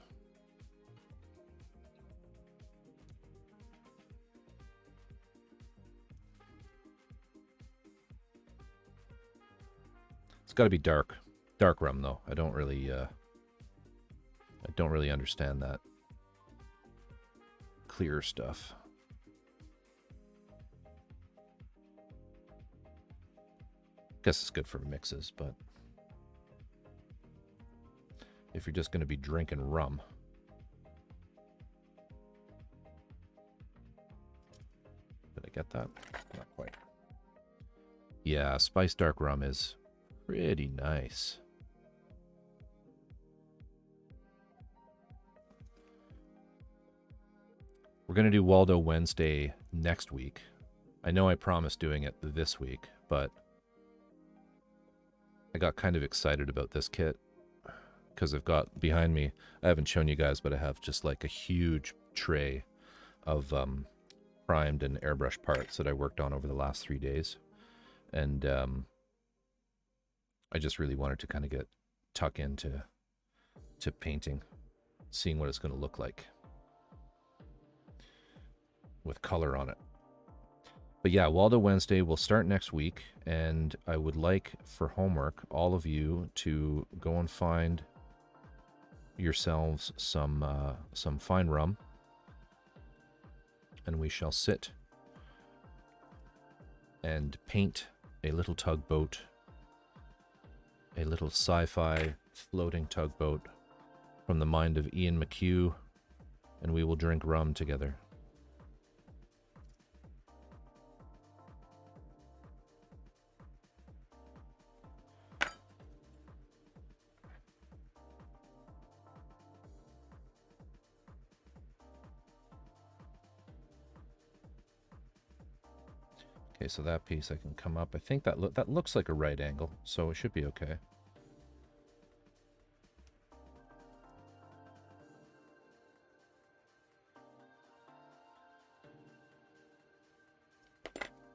It's got to be dark rum though. I don't really understand that clear stuff. Guess it's good for mixes, but if you're just going to be drinking rum. Did I get that? Not quite. Yeah, spiced dark rum is pretty nice. We're going to do Waldo Wednesday next week. I know I promised doing it this week, but I got kind of excited about this kit because I've got behind me, I haven't shown you guys, but I have just like a huge tray of primed and airbrush parts that I worked on over the last 3 days. And I just really wanted to kind of tuck into painting, seeing what it's going to look like with color on it. But yeah, Waldo Wednesday will start next week, and I would like for homework all of you to go and find yourselves some fine rum, and we shall sit and paint a little tugboat, a little sci-fi floating tugboat from the mind of Ian McHugh, and we will drink rum together. Okay, so that piece I can come up. I think that looks like a right angle, so it should be okay.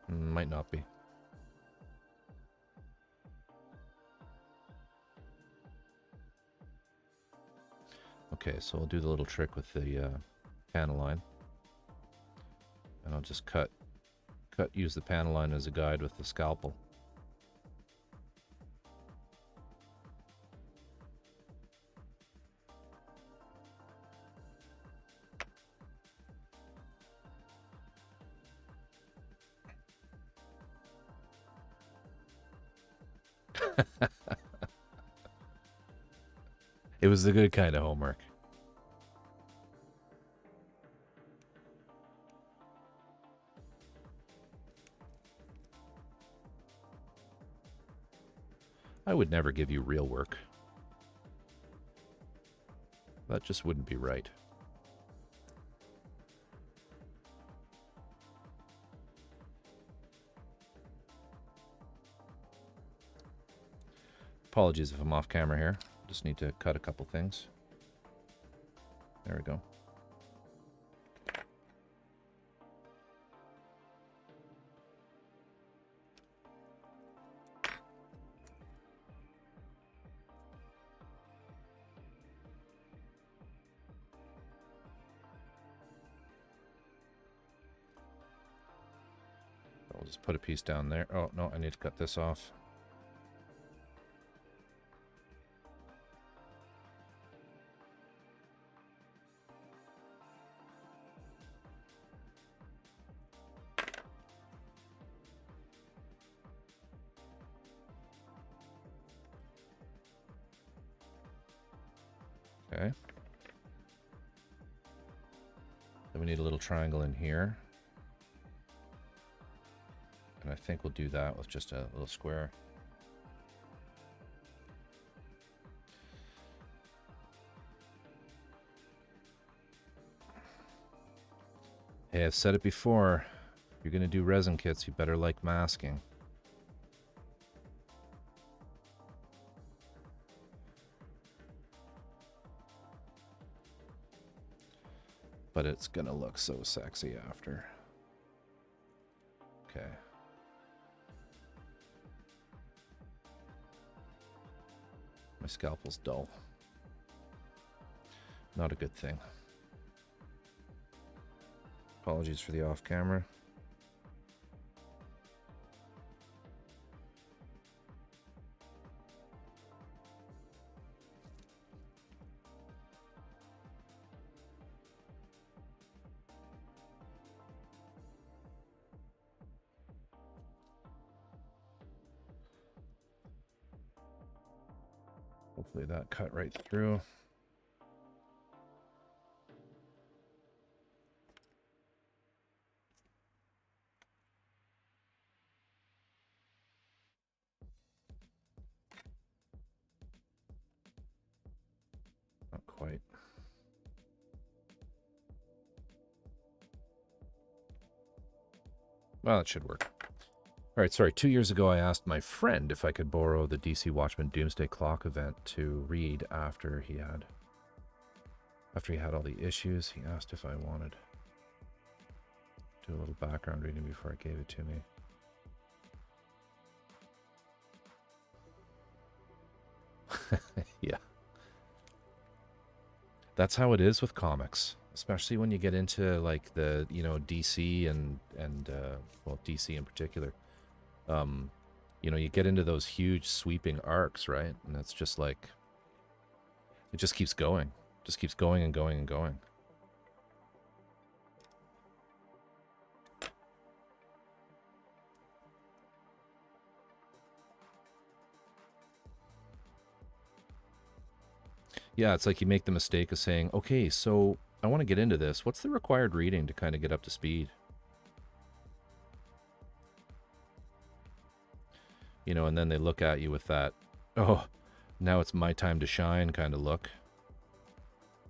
Might not be. Okay, so we'll do the little trick with the panel line. And I'll just use the panel line as a guide with the scalpel. It was the good kind of homework. I would never give you real work. That just wouldn't be right. Apologies if I'm off camera here. Just need to cut a couple things. There we go. I'll just put a piece down there. Oh, no, I need to cut this off. Okay. Then we need a little triangle in here. And I think we'll do that with just a little square. Hey, I've said it before. If you're going to do resin kits, you better like masking. But it's going to look so sexy after. Okay. My scalpel's dull. Not a good thing. Apologies for the off camera. Hopefully that cut right through. Not quite. Well, it should work. All right, sorry. 2 years ago, I asked my friend if I could borrow the DC Watchmen Doomsday Clock event to read after he had all the issues. He asked if I wanted to do a little background reading before I gave it to me. Yeah. That's how it is with comics, especially when you get into like the, DC and well, DC in particular. You get into those huge sweeping arcs, right? And it's just like, it just keeps going. Just keeps going and going and going. Yeah, it's like you make the mistake of saying, okay, so I want to get into this. What's the required reading to kind of get up to speed? And then they look at you with that, oh, now it's my time to shine kind of look.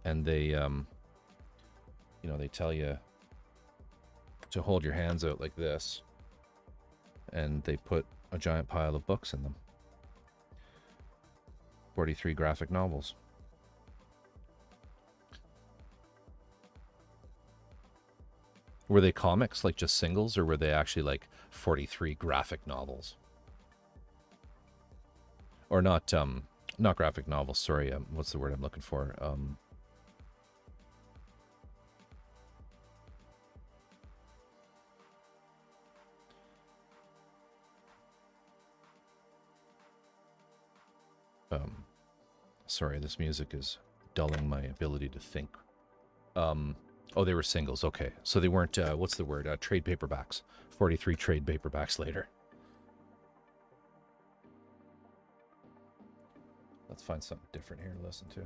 And they, they tell you to hold your hands out like this. and they put a giant pile of books in them. 43 graphic novels. Were they comics, like just singles, or were they actually like 43 graphic novels? Or not graphic novels, sorry, what's the word I'm looking for? Sorry, this music is dulling my ability to think. Oh, they were singles. Okay, so they weren't. What's the word? Trade paperbacks. 43 trade paperbacks later. Let's find something different here to listen to.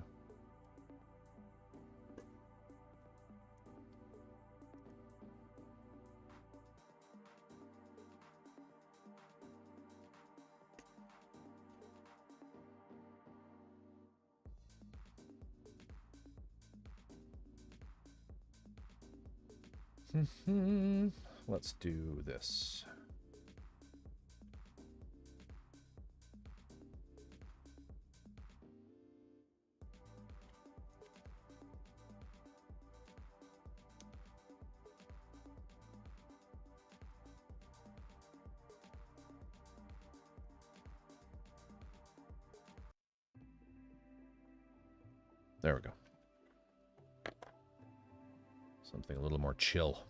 Let's do this. There we go. Something a little more chill.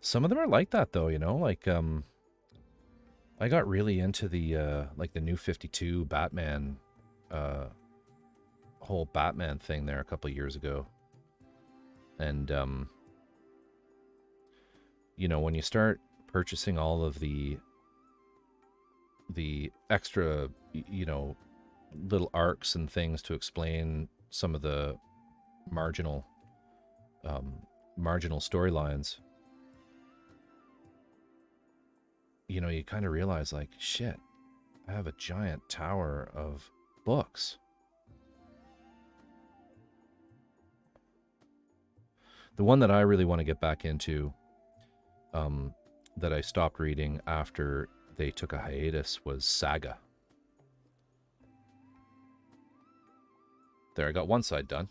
Some of them are like that though, you know, like I got really into the like the New 52 Batman whole Batman thing there a couple of years ago. And you know, when you start purchasing all of the extra, you know, little arcs and things to explain some of the marginal storylines, you know, you kind of realize like, shit, I have a giant tower of books. The one that I really want to get back into, that I stopped reading after they took a hiatus, was Saga. There, I got one side done.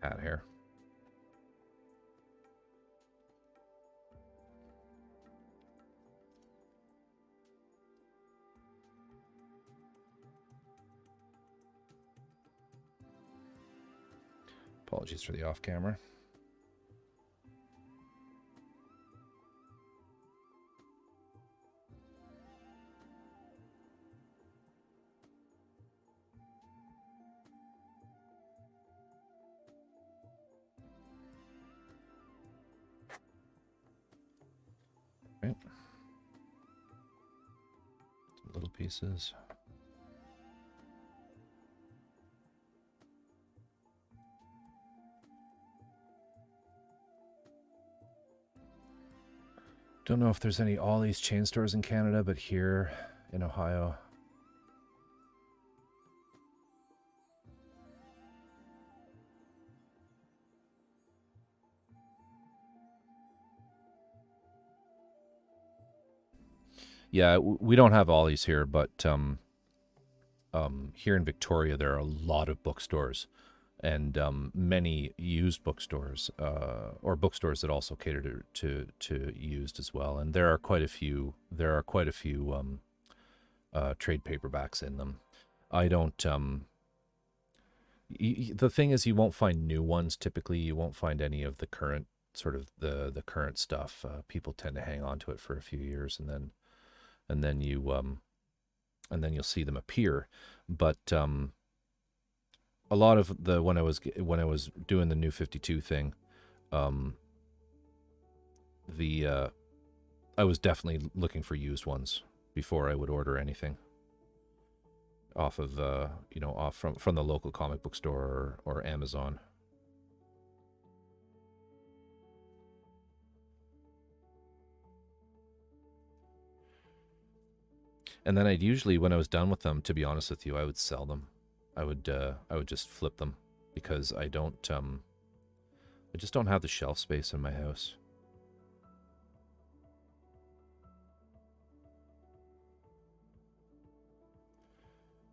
Cat hair. Apologies for the off camera. Right. Some little pieces. Don't know if there's any Ollie's chain stores in Canada, but here in Ohio, yeah, we don't have Ollie's here, but here in Victoria, there are a lot of bookstores and many used bookstores, or bookstores that also cater to used as well. And there are quite a few. Trade paperbacks in them. I don't. The thing is, you won't find new ones. Typically, you won't find any of the current sort of the current stuff. People tend to hang on to it for a few years, and then you'll see them appear. But a lot of the when I was doing the New 52 thing, I was definitely looking for used ones before I would order anything off of off from the local comic book store or Amazon. And then I'd usually, when I was done with them, to be honest with you, I would sell them. I would just flip them, because I just don't have the shelf space in my house.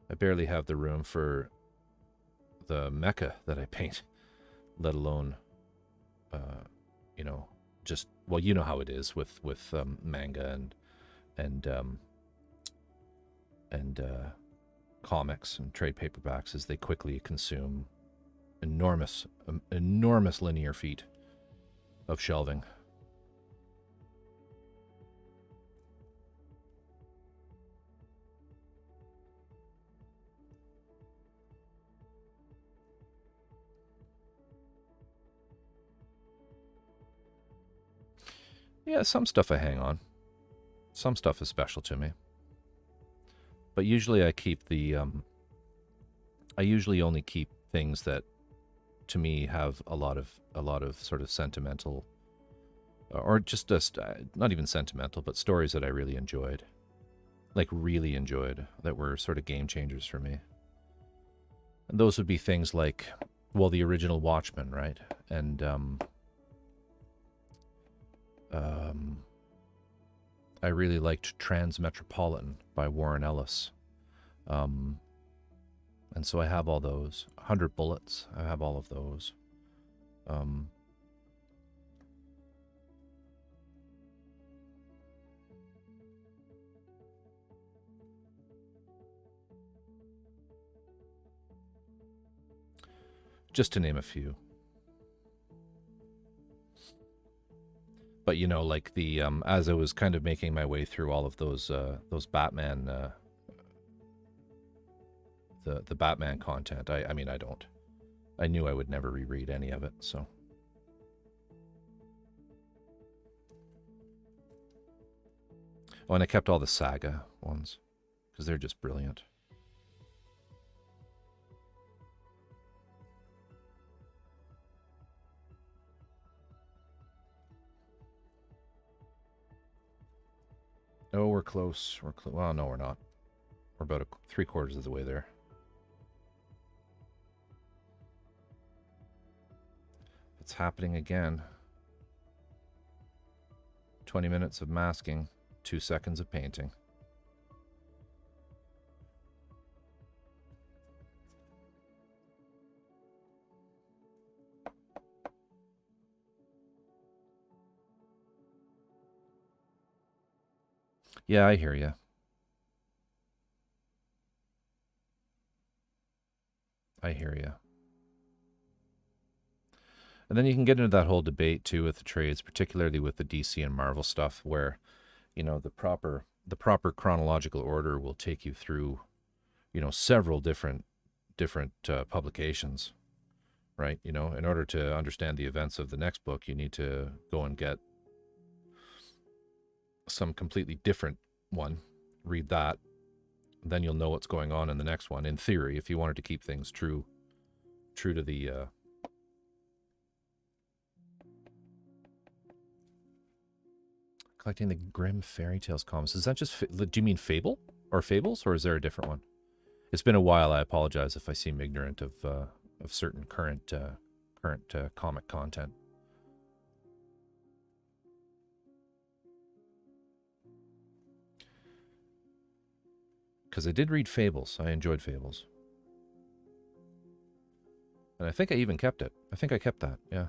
I barely have the room for the mecha that I paint, let alone, just, well, you know how it is with manga and comics and trade paperbacks, as they quickly consume enormous linear feet of shelving. Yeah, some stuff I hang on. Some stuff is special to me. But usually I keep I usually only keep things that, to me, have a lot of sort of sentimental, or just not even sentimental, but stories that I really enjoyed. Like, really enjoyed, that were sort of game changers for me. And those would be things like, well, the original Watchmen, right? And I really liked Transmetropolitan by Warren Ellis. And so I have all those. 100 Bullets, I have all of those. Just to name a few. But like the as I was kind of making my way through all of those Batman, the Batman content, I mean, I knew I would never reread any of it, so. Oh, and I kept all the Saga ones, because they're just brilliant. Oh, we're close. Well, no, we're not. We're about 3/4 of the way there. It's happening again. 20 minutes of masking, 2 seconds of painting. Yeah, I hear you. I hear you. And then you can get into that whole debate too with the trades, particularly with the DC and Marvel stuff, where, the proper chronological order will take you through, several different publications, right? In order to understand the events of the next book, you need to go and get some completely different one, read that, then you'll know what's going on in the next one, in theory, if you wanted to keep things true to the collecting the Grimm Fairy Tales comics. Is that just, do you mean Fable or Fables, or is there a different one? It's been a while. I apologize if I seem ignorant of certain current comic content. Because I did read Fables. I enjoyed Fables. And I think I even kept it. I think I kept that, yeah.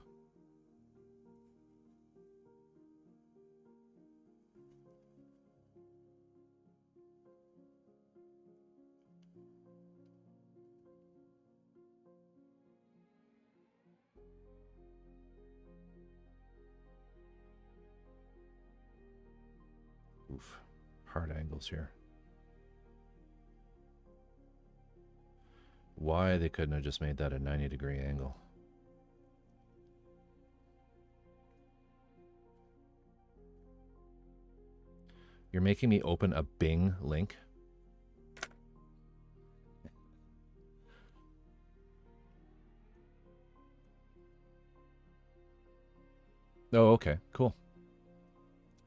Oof. Hard angles here. Why they couldn't have just made that a 90-degree angle. You're making me open a Bing link? Oh, okay, cool.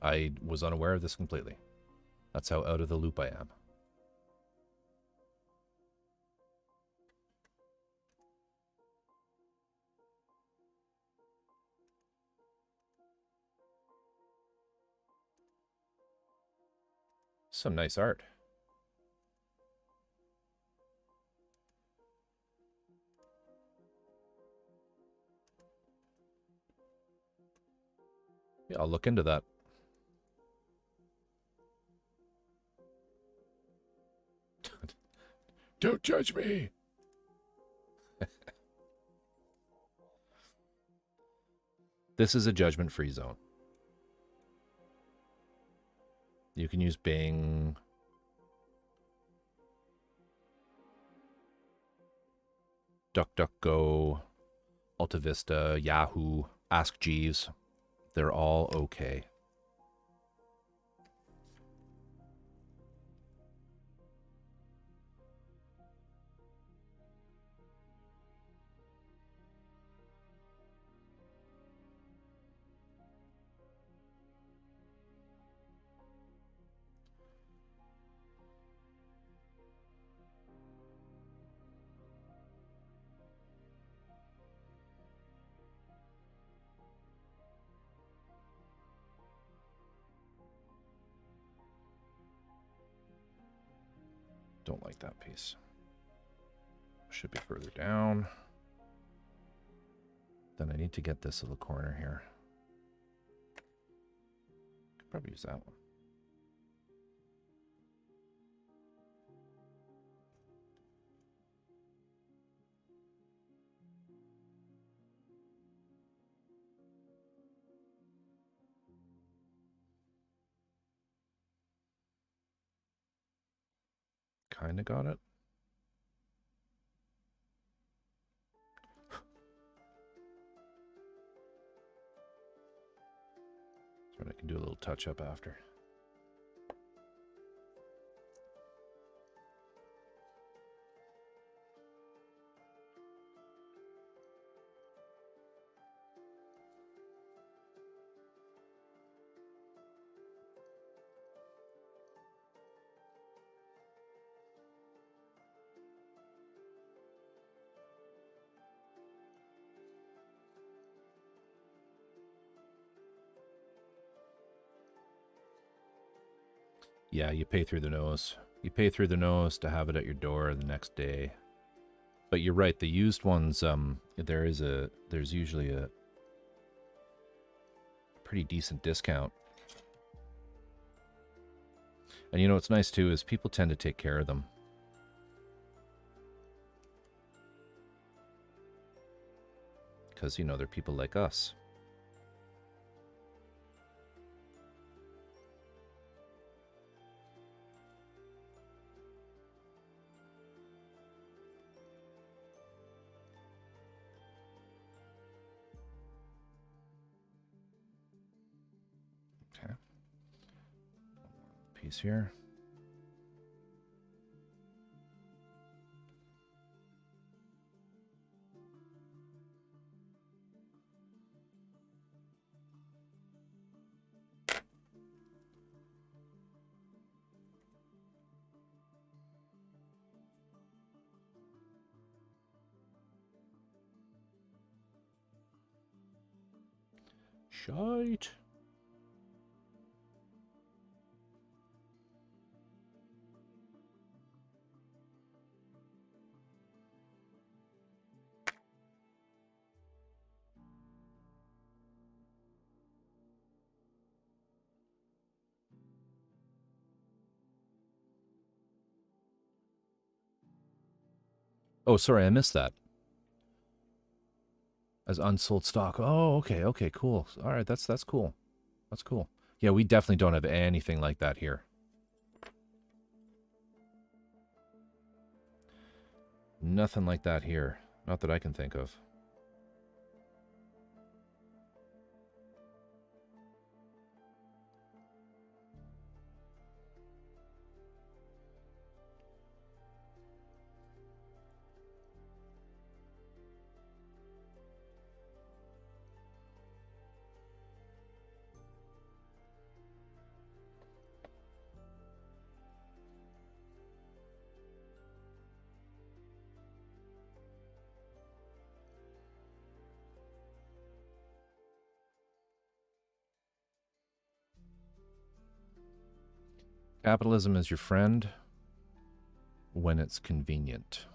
I was unaware of this completely. That's how out of the loop I am. Some nice art. Yeah, I'll look into that. Don't judge me. This is a judgment-free zone. You can use Bing. DuckDuckGo, AltaVista, Yahoo, Ask Jeeves. They're all okay. Don't like that piece. Should be further down. Then I need to get this little corner here. Could probably use that one. Kinda got it. So I can do a little touch up after. Yeah, you pay through the nose. You pay through the nose to have it at your door the next day. But you're right, the used ones, there's usually a pretty decent discount. And you know what's nice too is people tend to take care of them. Because, you know, they're people like us. Okay. Piece here. Shite. Oh, sorry, I missed that. As unsold stock. Oh, okay, okay, cool. All right, that's cool. That's cool. Yeah, we definitely don't have anything like that here. Nothing like that here. Not that I can think of. Capitalism is your friend when it's convenient.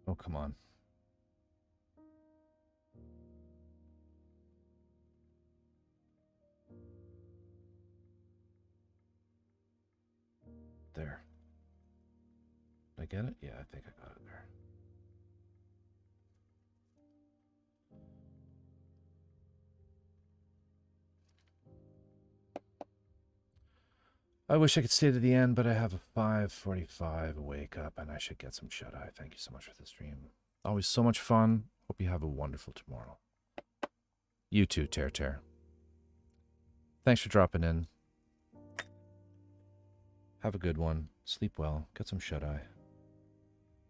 Oh, come on. There. Did I get it? Yeah, I think I got it there. I wish I could stay to the end, but I have a 5:45 wake up and I should get some shut-eye. Thank you so much for the stream. Always so much fun. Hope you have a wonderful tomorrow. You too, Tear. Thanks for dropping in. Have a good one. Sleep well. Get some shut-eye.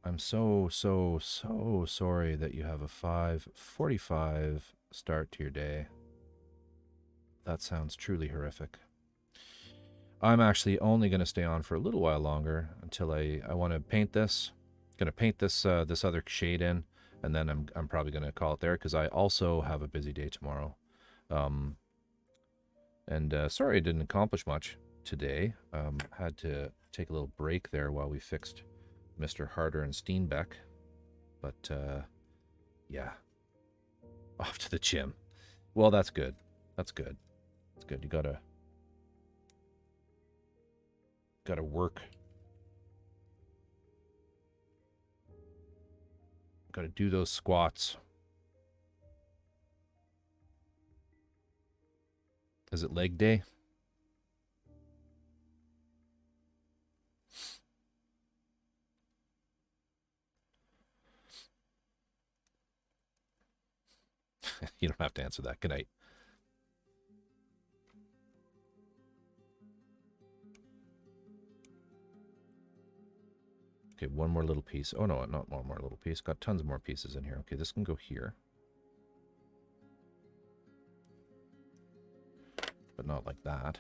I'm so sorry that you have a 5:45 start to your day. That sounds truly horrific. I'm actually only going to stay on for a little while longer until I want to paint this. Going to paint this this other shade in, and then I'm probably going to call it there because I also have a busy day tomorrow. Sorry I didn't accomplish much today. Had to take a little break there while we fixed Mr. Harder and Steenbeck. But yeah, off to the gym. Well, that's good. That's good. That's good. You gotta work. Gotta do those squats. Is it leg day? You don't have to answer that. Good night. Okay, one more little piece. Oh, no, not one more little piece. Got tons more pieces in here. Okay, this can go here. But not like that.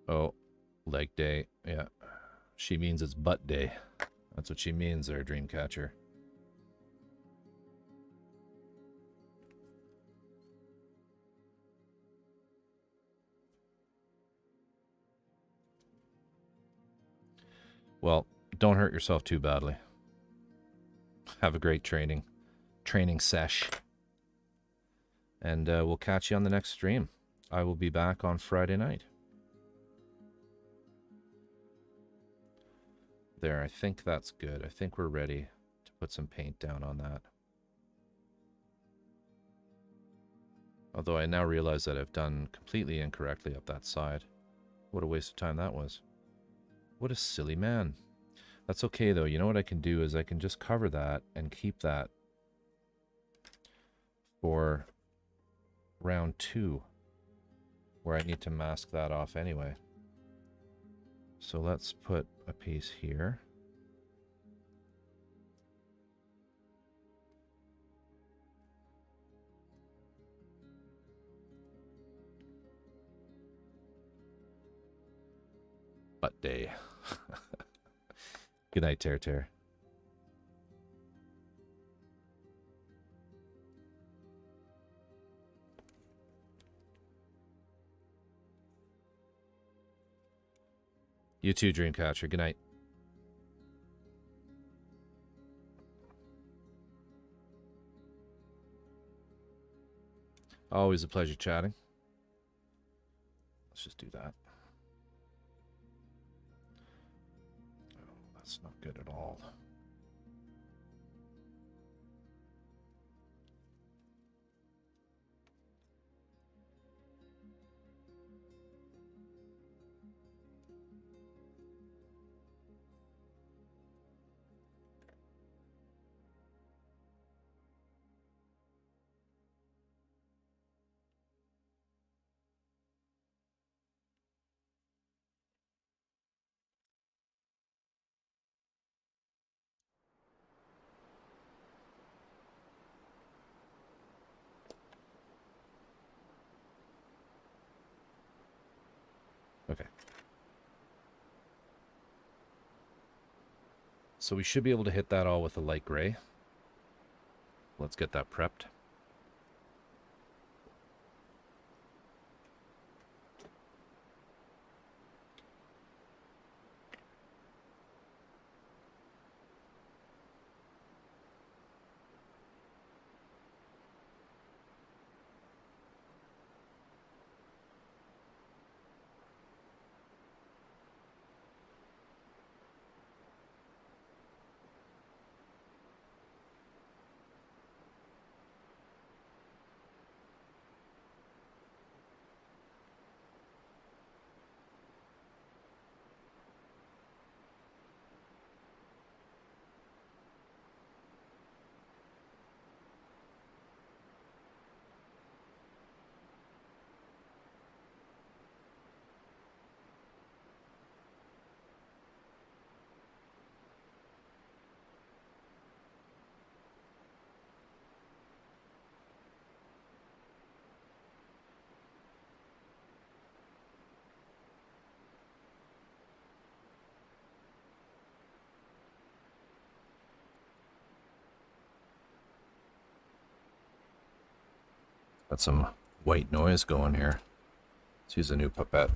Oh, leg day. Yeah. She means it's butt day. That's what she means there, Dreamcatcher. Well, don't hurt yourself too badly. Have a great training sesh. And we'll catch you on the next stream. I will be back on Friday night. There, I think that's good. I think we're ready to put some paint down on that. Although I now realize that I've done completely incorrectly up that side. What a waste of time that was. What a silly man. That's okay though. You know what I can do is I can just cover that and keep that for round 2, where I need to mask that off anyway. So let's put a piece here. Butt day. Good night, Tear. You too, Dreamcatcher. Good night. Always a pleasure chatting. Let's just do that. Oh, that's not good at all. Okay. So we should be able to hit that all with a light gray. Let's get that prepped. Got some white noise going here. Let's use a new pipette.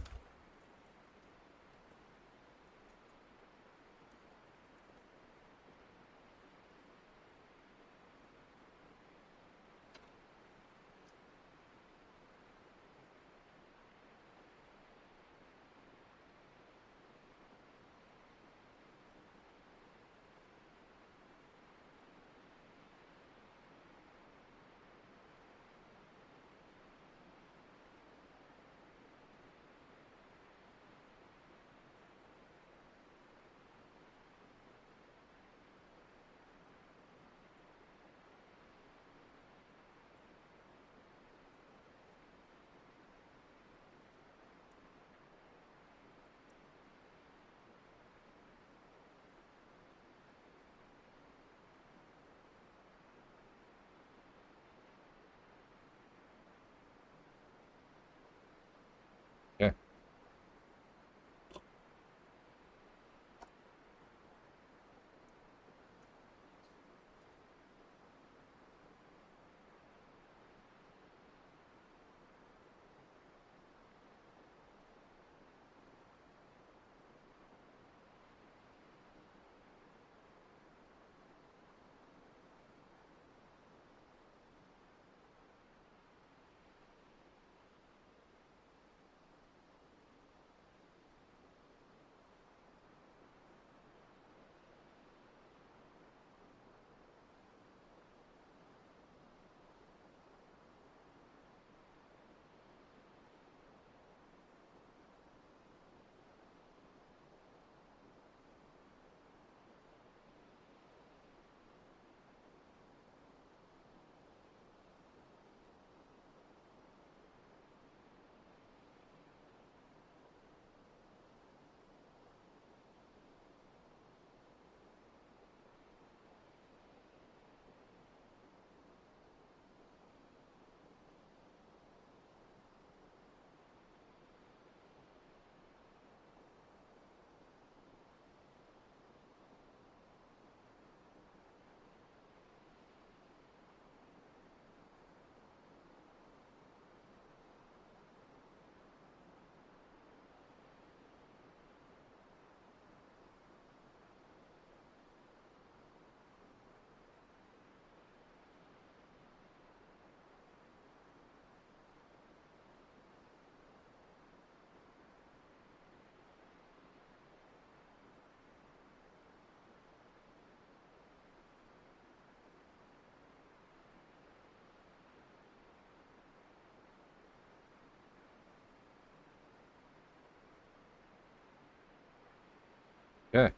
Okay.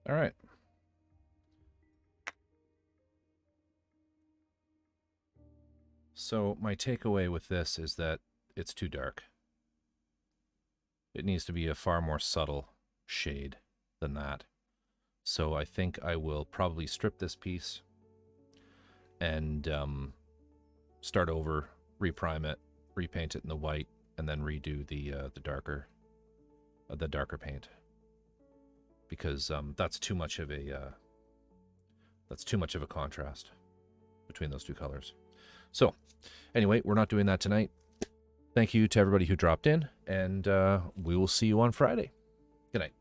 All right. So my takeaway with this is that it's too dark. It needs to be a far more subtle shade than that. So I think I will probably strip this piece and start over, reprime it, repaint it in the white, and then redo the darker paint, because that's too much of a contrast between those two colors. So anyway, we're not doing that tonight. Thank you to everybody who dropped in, and we will see you on Friday. Good night.